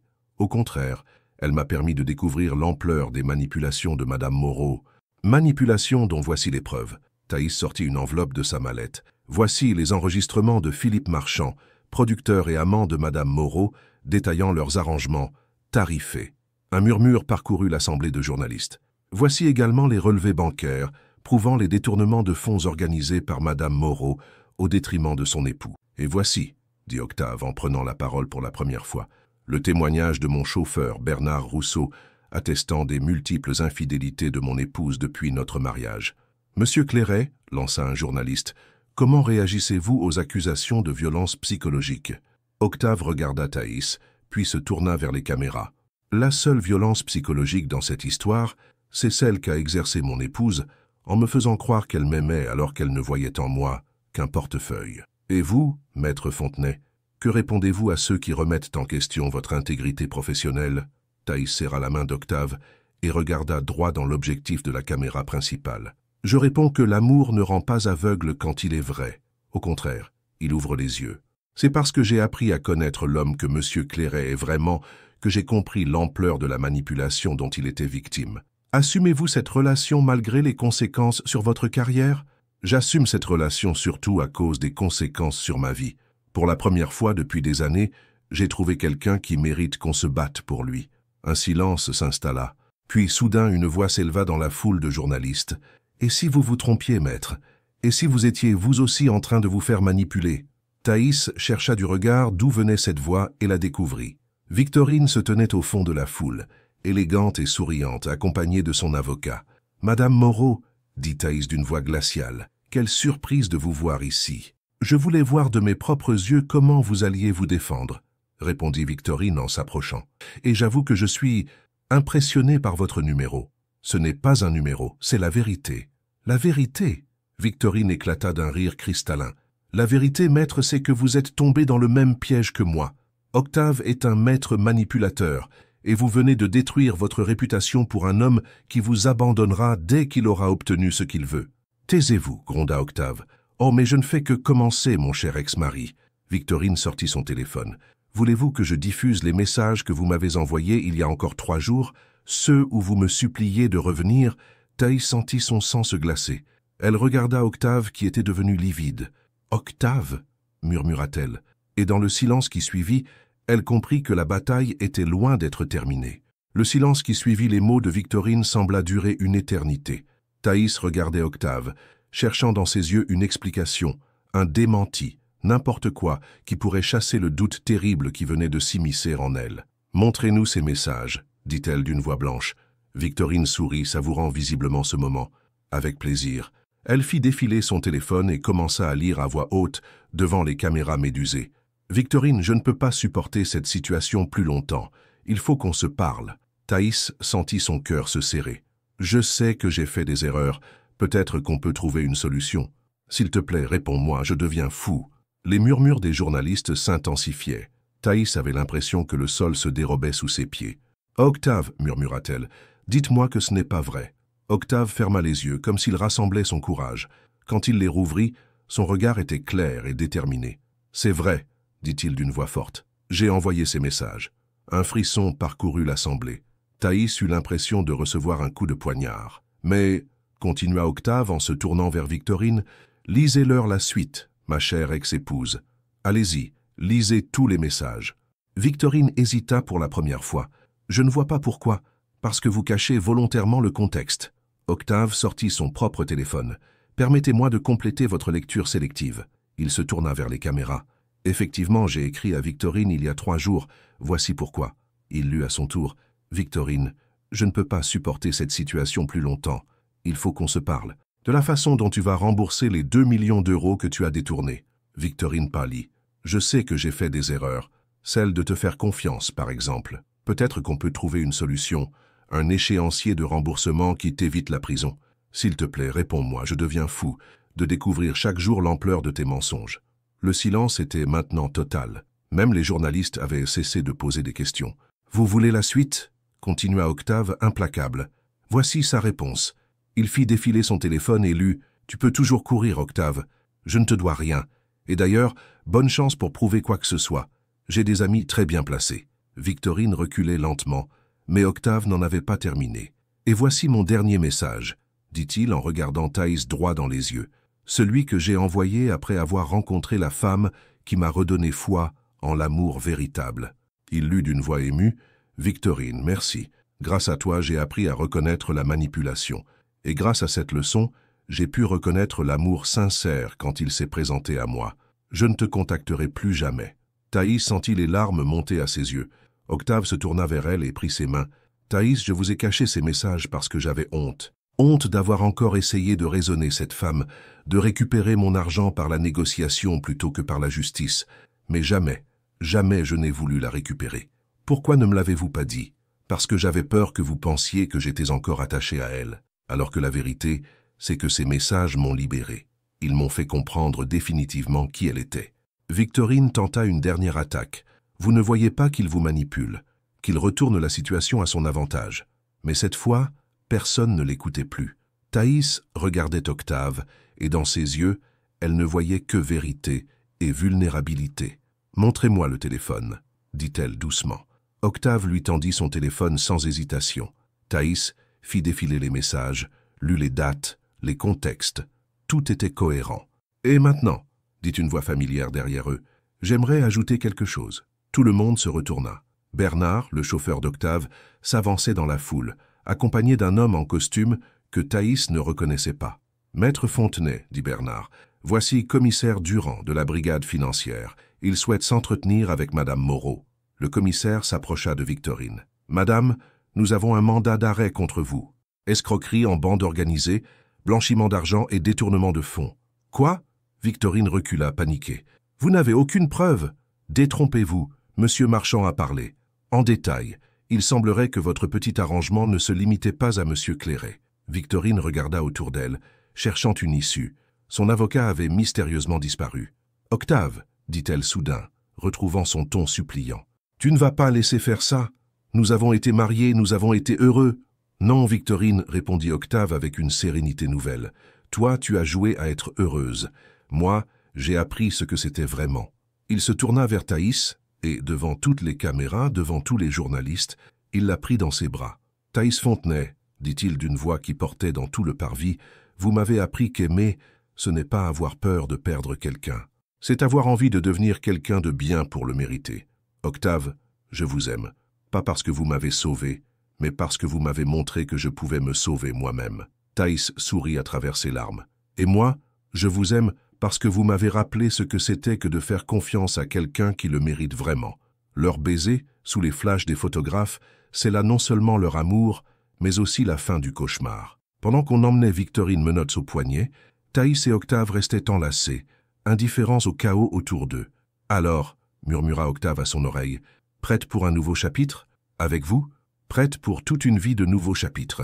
Speaker 1: Au contraire, elle m'a permis de découvrir l'ampleur des manipulations de Madame Moreau. Manipulations dont voici les preuves. » Thaïs sortit une enveloppe de sa mallette. « Voici les enregistrements de Philippe Marchand, producteur et amant de Madame Moreau, détaillant leurs arrangements tarifés. » Un murmure parcourut l'assemblée de journalistes. « Voici également les relevés bancaires, prouvant les détournements de fonds organisés par Madame Moreau au détriment de son époux. Et voici, dit Octave en prenant la parole pour la première fois, le témoignage de mon chauffeur Bernard Rousseau, attestant des multiples infidélités de mon épouse depuis notre mariage. Monsieur Clairet, lança un journaliste, comment réagissez-vous aux accusations de violence psychologique? Octave regarda Thaïs, puis se tourna vers les caméras. La seule violence psychologique dans cette histoire, c'est celle qu'a exercée mon épouse, en me faisant croire qu'elle m'aimait alors qu'elle ne voyait en moi qu'un portefeuille. Et vous, maître Fontenay, que répondez-vous à ceux qui remettent en question votre intégrité professionnelle? Thaïs serra la main d'Octave et regarda droit dans l'objectif de la caméra principale. Je réponds que l'amour ne rend pas aveugle quand il est vrai. Au contraire, il ouvre les yeux. C'est parce que j'ai appris à connaître l'homme que Monsieur Clairet est vraiment que j'ai compris l'ampleur de la manipulation dont il était victime. Assumez-vous cette relation malgré les conséquences sur votre carrière? J'assume cette relation surtout à cause des conséquences sur ma vie. Pour la première fois depuis des années, j'ai trouvé quelqu'un qui mérite qu'on se batte pour lui. Un silence s'installa. Puis soudain une voix s'éleva dans la foule de journalistes. « Et si vous vous trompiez, maître? Et si vous étiez vous aussi en train de vous faire manipuler ?» Thaïs chercha du regard d'où venait cette voix et la découvrit. Victorine se tenait au fond de la foule, élégante et souriante, accompagnée de son avocat. « Madame Moreau, » dit Thaïs d'une voix glaciale, « quelle surprise de vous voir ici. Je voulais voir de mes propres yeux comment vous alliez vous défendre, » répondit Victorine en s'approchant. « Et j'avoue que je suis impressionné par votre numéro. Ce n'est pas un numéro, c'est la vérité. » « La vérité ?» Victorine éclata d'un rire cristallin. « La vérité, maître, c'est que vous êtes tombé dans le même piège que moi. Octave est un maître manipulateur, et vous venez de détruire votre réputation pour un homme qui vous abandonnera dès qu'il aura obtenu ce qu'il veut. »« Taisez-vous, » gronda Octave. « Oh, mais je ne fais que commencer, mon cher ex-mari. » Victorine sortit son téléphone. « Voulez-vous que je diffuse les messages que vous m'avez envoyés il y a encore 3 jours, ceux où vous me suppliez de revenir ?» Thaïs sentit son sang se glacer. Elle regarda Octave qui était devenu livide. « Octave » murmura-t-elle, et dans le silence qui suivit, elle comprit que la bataille était loin d'être terminée. Le silence qui suivit les mots de Victorine sembla durer une éternité. Thaïs regardait Octave, cherchant dans ses yeux une explication, un démenti, n'importe quoi qui pourrait chasser le doute terrible qui venait de s'immiscer en elle. « Montrez-nous ces messages » dit-elle d'une voix blanche. Victorine sourit, savourant visiblement ce moment. Avec plaisir. Elle fit défiler son téléphone et commença à lire à voix haute devant les caméras médusées. « Victorine, je ne peux pas supporter cette situation plus longtemps. Il faut qu'on se parle. » Thaïs sentit son cœur se serrer. « Je sais que j'ai fait des erreurs. Peut-être qu'on peut trouver une solution. S'il te plaît, réponds-moi, je deviens fou. » Les murmures des journalistes s'intensifiaient. Thaïs avait l'impression que le sol se dérobait sous ses pieds. « Octave, » murmura-t-elle, « dites-moi que ce n'est pas vrai. » Octave ferma les yeux, comme s'il rassemblait son courage. Quand il les rouvrit, son regard était clair et déterminé. « C'est vrai, » dit-il d'une voix forte. « J'ai envoyé ces messages. » Un frisson parcourut l'assemblée. Thaïs eut l'impression de recevoir un coup de poignard. « Mais, » continua Octave en se tournant vers Victorine, « lisez-leur la suite, ma chère ex-épouse. Allez-y, lisez tous les messages. » Victorine hésita pour la première fois. « Je ne vois pas pourquoi. Parce que vous cachez volontairement le contexte. » Octave sortit son propre téléphone. « Permettez-moi de compléter votre lecture sélective. » Il se tourna vers les caméras. Effectivement, j'ai écrit à Victorine il y a 3 jours. Voici pourquoi. Il lut à son tour. Victorine, je ne peux pas supporter cette situation plus longtemps. Il faut qu'on se parle. De la façon dont tu vas rembourser les 2 millions d'euros que tu as détournés. Victorine pâlit. Je sais que j'ai fait des erreurs. Celle de te faire confiance, par exemple. Peut-être qu'on peut trouver une solution. Un échéancier de remboursement qui t'évite la prison. S'il te plaît, réponds-moi, je deviens fou de découvrir chaque jour l'ampleur de tes mensonges. Le silence était maintenant total. Même les journalistes avaient cessé de poser des questions. Vous voulez la suite? Continua Octave, implacable. Voici sa réponse. Il fit défiler son téléphone et lut « Tu peux toujours courir, Octave. Je ne te dois rien. Et d'ailleurs, bonne chance pour prouver quoi que ce soit. J'ai des amis très bien placés. » Victorine reculait lentement, mais Octave n'en avait pas terminé. « Et voici mon dernier message, » dit-il en regardant Thaïs droit dans les yeux. « Celui que j'ai envoyé après avoir rencontré la femme qui m'a redonné foi en l'amour véritable. » Il lut d'une voix émue « Victorine, merci. Grâce à toi, j'ai appris à reconnaître la manipulation. Et grâce à cette leçon, j'ai pu reconnaître l'amour sincère quand il s'est présenté à moi. Je ne te contacterai plus jamais. » Thaïs sentit les larmes monter à ses yeux. Octave se tourna vers elle et prit ses mains. « Thaïs, je vous ai caché ces messages parce que j'avais honte. Honte d'avoir encore essayé de raisonner cette femme, de récupérer mon argent par la négociation plutôt que par la justice. Mais jamais, jamais je n'ai voulu la récupérer. Pourquoi ne me l'avez-vous pas dit? Parce que j'avais peur que vous pensiez que j'étais encore attaché à elle. Alors que la vérité, c'est que ces messages m'ont libéré. Ils m'ont fait comprendre définitivement qui elle était. » Victorine tenta une dernière attaque. Vous ne voyez pas qu'il vous manipule, qu'il retourne la situation à son avantage. Mais cette fois, personne ne l'écoutait plus. Thaïs regardait Octave, et dans ses yeux, elle ne voyait que vérité et vulnérabilité. « Montrez-moi le téléphone, » dit-elle doucement. Octave lui tendit son téléphone sans hésitation. Thaïs fit défiler les messages, lut les dates, les contextes. Tout était cohérent. « Et maintenant ?» dit une voix familière derrière eux. « J'aimerais ajouter quelque chose. » Tout le monde se retourna. Bernard, le chauffeur d'Octave, s'avançait dans la foule, accompagné d'un homme en costume que Thaïs ne reconnaissait pas. « Maître Fontenay, » dit Bernard, « voici commissaire Durand de la brigade financière. Il souhaite s'entretenir avec Madame Moreau. » Le commissaire s'approcha de Victorine. « Madame, nous avons un mandat d'arrêt contre vous. Escroquerie en bande organisée, blanchiment d'argent et détournement de fonds. »« Quoi ?» Victorine recula, paniquée. « Vous n'avez aucune preuve. Détrompez-vous, Monsieur Marchand a parlé. En détail, il semblerait que votre petit arrangement ne se limitait pas à Monsieur Clairet. » Victorine regarda autour d'elle, cherchant une issue. Son avocat avait mystérieusement disparu. « Octave, » dit-elle soudain, retrouvant son ton suppliant. « Tu ne vas pas laisser faire ça? Nous avons été mariés, nous avons été heureux. »« Non, Victorine, » répondit Octave avec une sérénité nouvelle. « Toi, tu as joué à être heureuse. Moi, j'ai appris ce que c'était vraiment. » Il se tourna vers Thaïs, et devant toutes les caméras, devant tous les journalistes, il la prit dans ses bras. « Thaïs Fontenay, » dit-il d'une voix qui portait dans tout le parvis, « vous m'avez appris qu'aimer, ce n'est pas avoir peur de perdre quelqu'un. C'est avoir envie de devenir quelqu'un de bien pour le mériter. Octave, je vous aime, pas parce que vous m'avez sauvé, mais parce que vous m'avez montré que je pouvais me sauver moi-même. » Thaïs sourit à travers ses larmes. « Et moi, je vous aime parce que vous m'avez rappelé ce que c'était que de faire confiance à quelqu'un qui le mérite vraiment. Leur baiser, sous les flashs des photographes, c'est là non seulement leur amour, mais aussi la fin du cauchemar. » Pendant qu'on emmenait Victorine menottes au poignet, Thaïs et Octave restaient enlacés, indifférents au chaos autour d'eux. « Alors, » murmura Octave à son oreille, « prête pour un nouveau chapitre? Avec vous? Prête pour toute une vie de nouveaux chapitres. »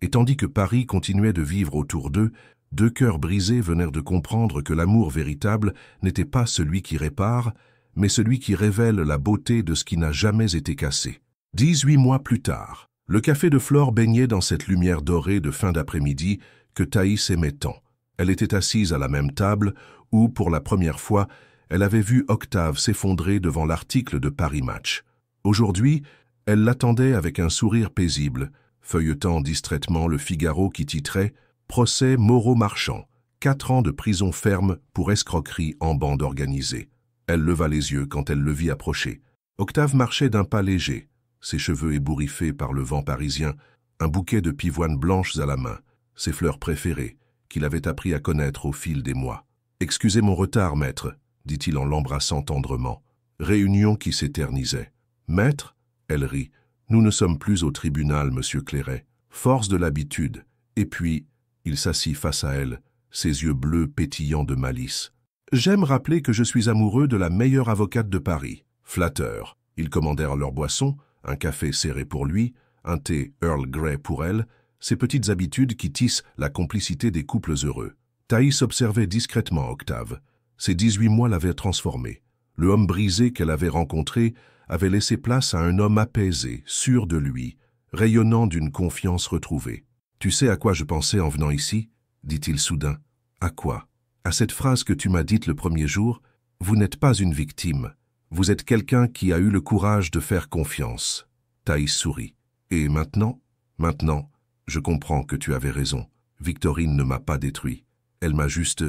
Speaker 1: Et tandis que Paris continuait de vivre autour d'eux, 2 cœurs brisés venèrent de comprendre que l'amour véritable n'était pas celui qui répare, mais celui qui révèle la beauté de ce qui n'a jamais été cassé. 18 mois plus tard, le café de Flore baignait dans cette lumière dorée de fin d'après-midi que Thaïs aimait tant. Elle était assise à la même table où, pour la première fois, elle avait vu Octave s'effondrer devant l'article de Paris Match. Aujourd'hui, elle l'attendait avec un sourire paisible, feuilletant distraitement le Figaro qui titrait « Procès Moreau-Marchand, 4 ans de prison ferme pour escroquerie en bande organisée ». Elle leva les yeux quand elle le vit approcher. Octave marchait d'un pas léger, ses cheveux ébouriffés par le vent parisien, un bouquet de pivoines blanches à la main, ses fleurs préférées, qu'il avait appris à connaître au fil des mois. « Excusez mon retard, maître », dit-il en l'embrassant tendrement. Réunion qui s'éternisait. Maître, elle rit. Nous ne sommes plus au tribunal, monsieur Clairet. Force de l'habitude. Et puis, il s'assit face à elle, ses yeux bleus pétillants de malice. J'aime rappeler que je suis amoureux de la meilleure avocate de Paris. Flatteur. Ils commandèrent leur boisson, un café serré pour lui, un thé Earl Grey pour elle, ces petites habitudes qui tissent la complicité des couples heureux. Thaïs observait discrètement Octave. Ces 18 mois l'avaient transformé. Le homme brisé qu'elle avait rencontré avait laissé place à un homme apaisé, sûr de lui, rayonnant d'une confiance retrouvée. « Tu sais à quoi je pensais en venant ici ?» dit-il soudain. « À quoi ?»« À cette phrase que tu m'as dite le premier jour, « Vous n'êtes pas une victime. Vous êtes quelqu'un qui a eu le courage de faire confiance. » Thaïs sourit. « Et maintenant ?»« Maintenant, je comprends que tu avais raison. Victorine ne m'a pas détruit. Elle m'a juste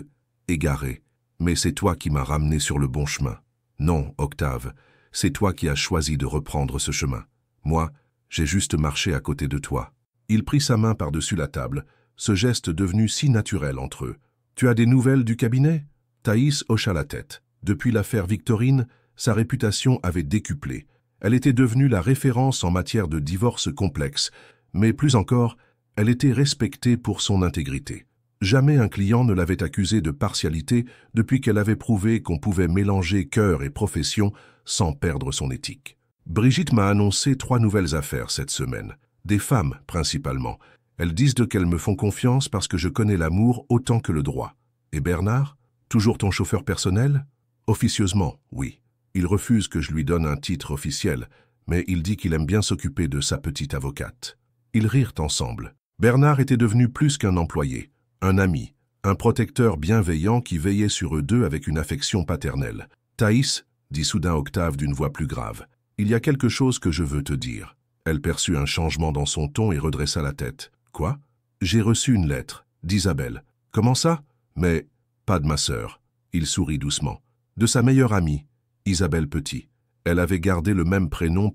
Speaker 1: égaré. Mais c'est toi qui m'as ramené sur le bon chemin. Non, Octave, c'est toi qui as choisi de reprendre ce chemin. Moi, j'ai juste marché à côté de toi. » Il prit sa main par-dessus la table, ce geste devenu si naturel entre eux. « Tu as des nouvelles du cabinet ?» Thaïs hocha la tête. Depuis l'affaire Victorine, sa réputation avait décuplé. Elle était devenue la référence en matière de divorce complexe, mais plus encore, elle était respectée pour son intégrité. Jamais un client ne l'avait accusée de partialité depuis qu'elle avait prouvé qu'on pouvait mélanger cœur et profession sans perdre son éthique. Brigitte m'a annoncé 3 nouvelles affaires cette semaine. Des femmes, principalement. Elles disent qu'elles me font confiance parce que je connais l'amour autant que le droit. Et Bernard, toujours ton chauffeur personnel? Officieusement, oui. Il refuse que je lui donne un titre officiel, mais il dit qu'il aime bien s'occuper de sa petite avocate. Ils rirent ensemble. Bernard était devenu plus qu'un employé, un ami, un protecteur bienveillant qui veillait sur eux deux avec une affection paternelle. « Thaïs, » dit soudain Octave d'une voix plus grave, « il y a quelque chose que je veux te dire. » Elle perçut un changement dans son ton et redressa la tête. « Quoi ?»« J'ai reçu une lettre, d'Isabelle. »« Comment ça ?»« Mais pas de ma sœur. » Il sourit doucement. « De sa meilleure amie, Isabelle Petit. Elle avait gardé le même prénom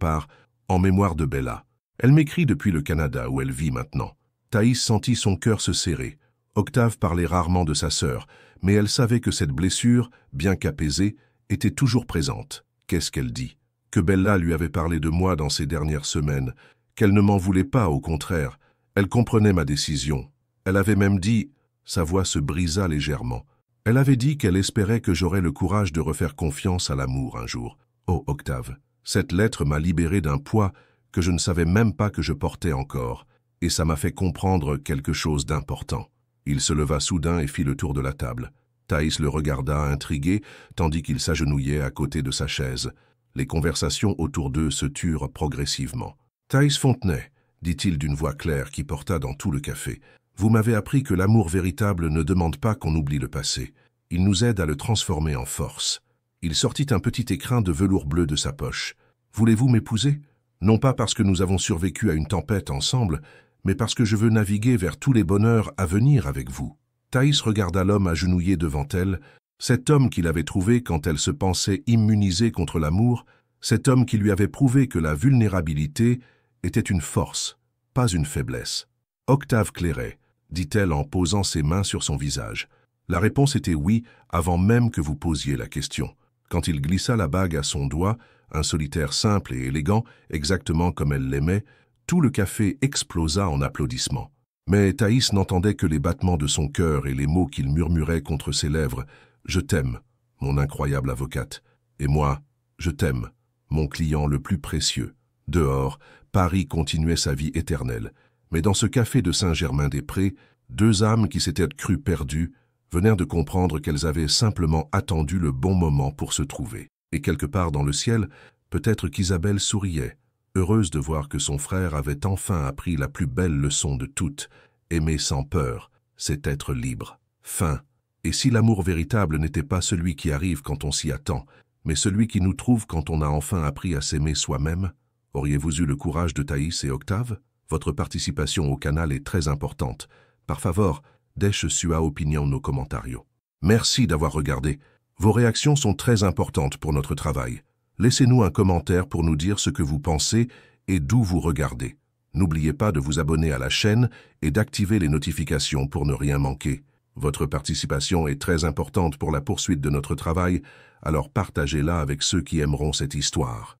Speaker 1: en mémoire de Bella. Elle m'écrit depuis le Canada où elle vit maintenant. » Thaïs sentit son cœur se serrer. Octave parlait rarement de sa sœur, mais elle savait que cette blessure, bien qu'apaisée, était toujours présente. Qu'est-ce qu'elle dit? Que Bella lui avait parlé de moi dans ces dernières semaines, qu'elle ne m'en voulait pas, au contraire. Elle comprenait ma décision. Elle avait même dit, sa voix se brisa légèrement. Elle avait dit qu'elle espérait que j'aurais le courage de refaire confiance à l'amour un jour. Oh, Octave, cette lettre m'a libéré d'un poids que je ne savais même pas que je portais encore, et ça m'a fait comprendre quelque chose d'important. Il se leva soudain et fit le tour de la table. Thaïs le regarda intrigué, tandis qu'il s'agenouillait à côté de sa chaise. Les conversations autour d'eux se turent progressivement. « Thaïs Fontenay, » dit-il d'une voix claire qui porta dans tout le café, « vous m'avez appris que l'amour véritable ne demande pas qu'on oublie le passé. Il nous aide à le transformer en force. » Il sortit un petit écrin de velours bleu de sa poche. « Voulez-vous m'épouser? Non pas parce que nous avons survécu à une tempête ensemble, mais parce que je veux naviguer vers tous les bonheurs à venir avec vous. » Thaïs regarda l'homme agenouillé devant elle, cet homme qu'il avait trouvé quand elle se pensait immunisée contre l'amour, cet homme qui lui avait prouvé que la vulnérabilité était une force, pas une faiblesse. « Octave Clairet, » dit-elle en posant ses mains sur son visage. La réponse était oui, avant même que vous posiez la question. Quand il glissa la bague à son doigt, un solitaire simple et élégant, exactement comme elle l'aimait, tout le café explosa en applaudissements. Mais Thaïs n'entendait que les battements de son cœur et les mots qu'il murmurait contre ses lèvres. « Je t'aime, mon incroyable avocate. Et moi, je t'aime, mon client le plus précieux. » Dehors, Paris continuait sa vie éternelle. Mais dans ce café de Saint-Germain-des-Prés, 2 âmes qui s'étaient crues perdues venèrent de comprendre qu'elles avaient simplement attendu le bon moment pour se trouver. Et quelque part dans le ciel, peut-être qu'Isabelle souriait, heureuse de voir que son frère avait enfin appris la plus belle leçon de toutes, aimer sans peur, c'est être libre. Fin. Et si l'amour véritable n'était pas celui qui arrive quand on s'y attend, mais celui qui nous trouve quand on a enfin appris à s'aimer soi-même? Auriez-vous eu le courage de Thaïs et Octave? Votre participation au canal est très importante. Par favor, deixe sua opinion no commentario. Merci d'avoir regardé. Vos réactions sont très importantes pour notre travail. Laissez-nous un commentaire pour nous dire ce que vous pensez et d'où vous regardez. N'oubliez pas de vous abonner à la chaîne et d'activer les notifications pour ne rien manquer. Votre participation est très importante pour la poursuite de notre travail, alors partagez-la avec ceux qui aimeront cette histoire.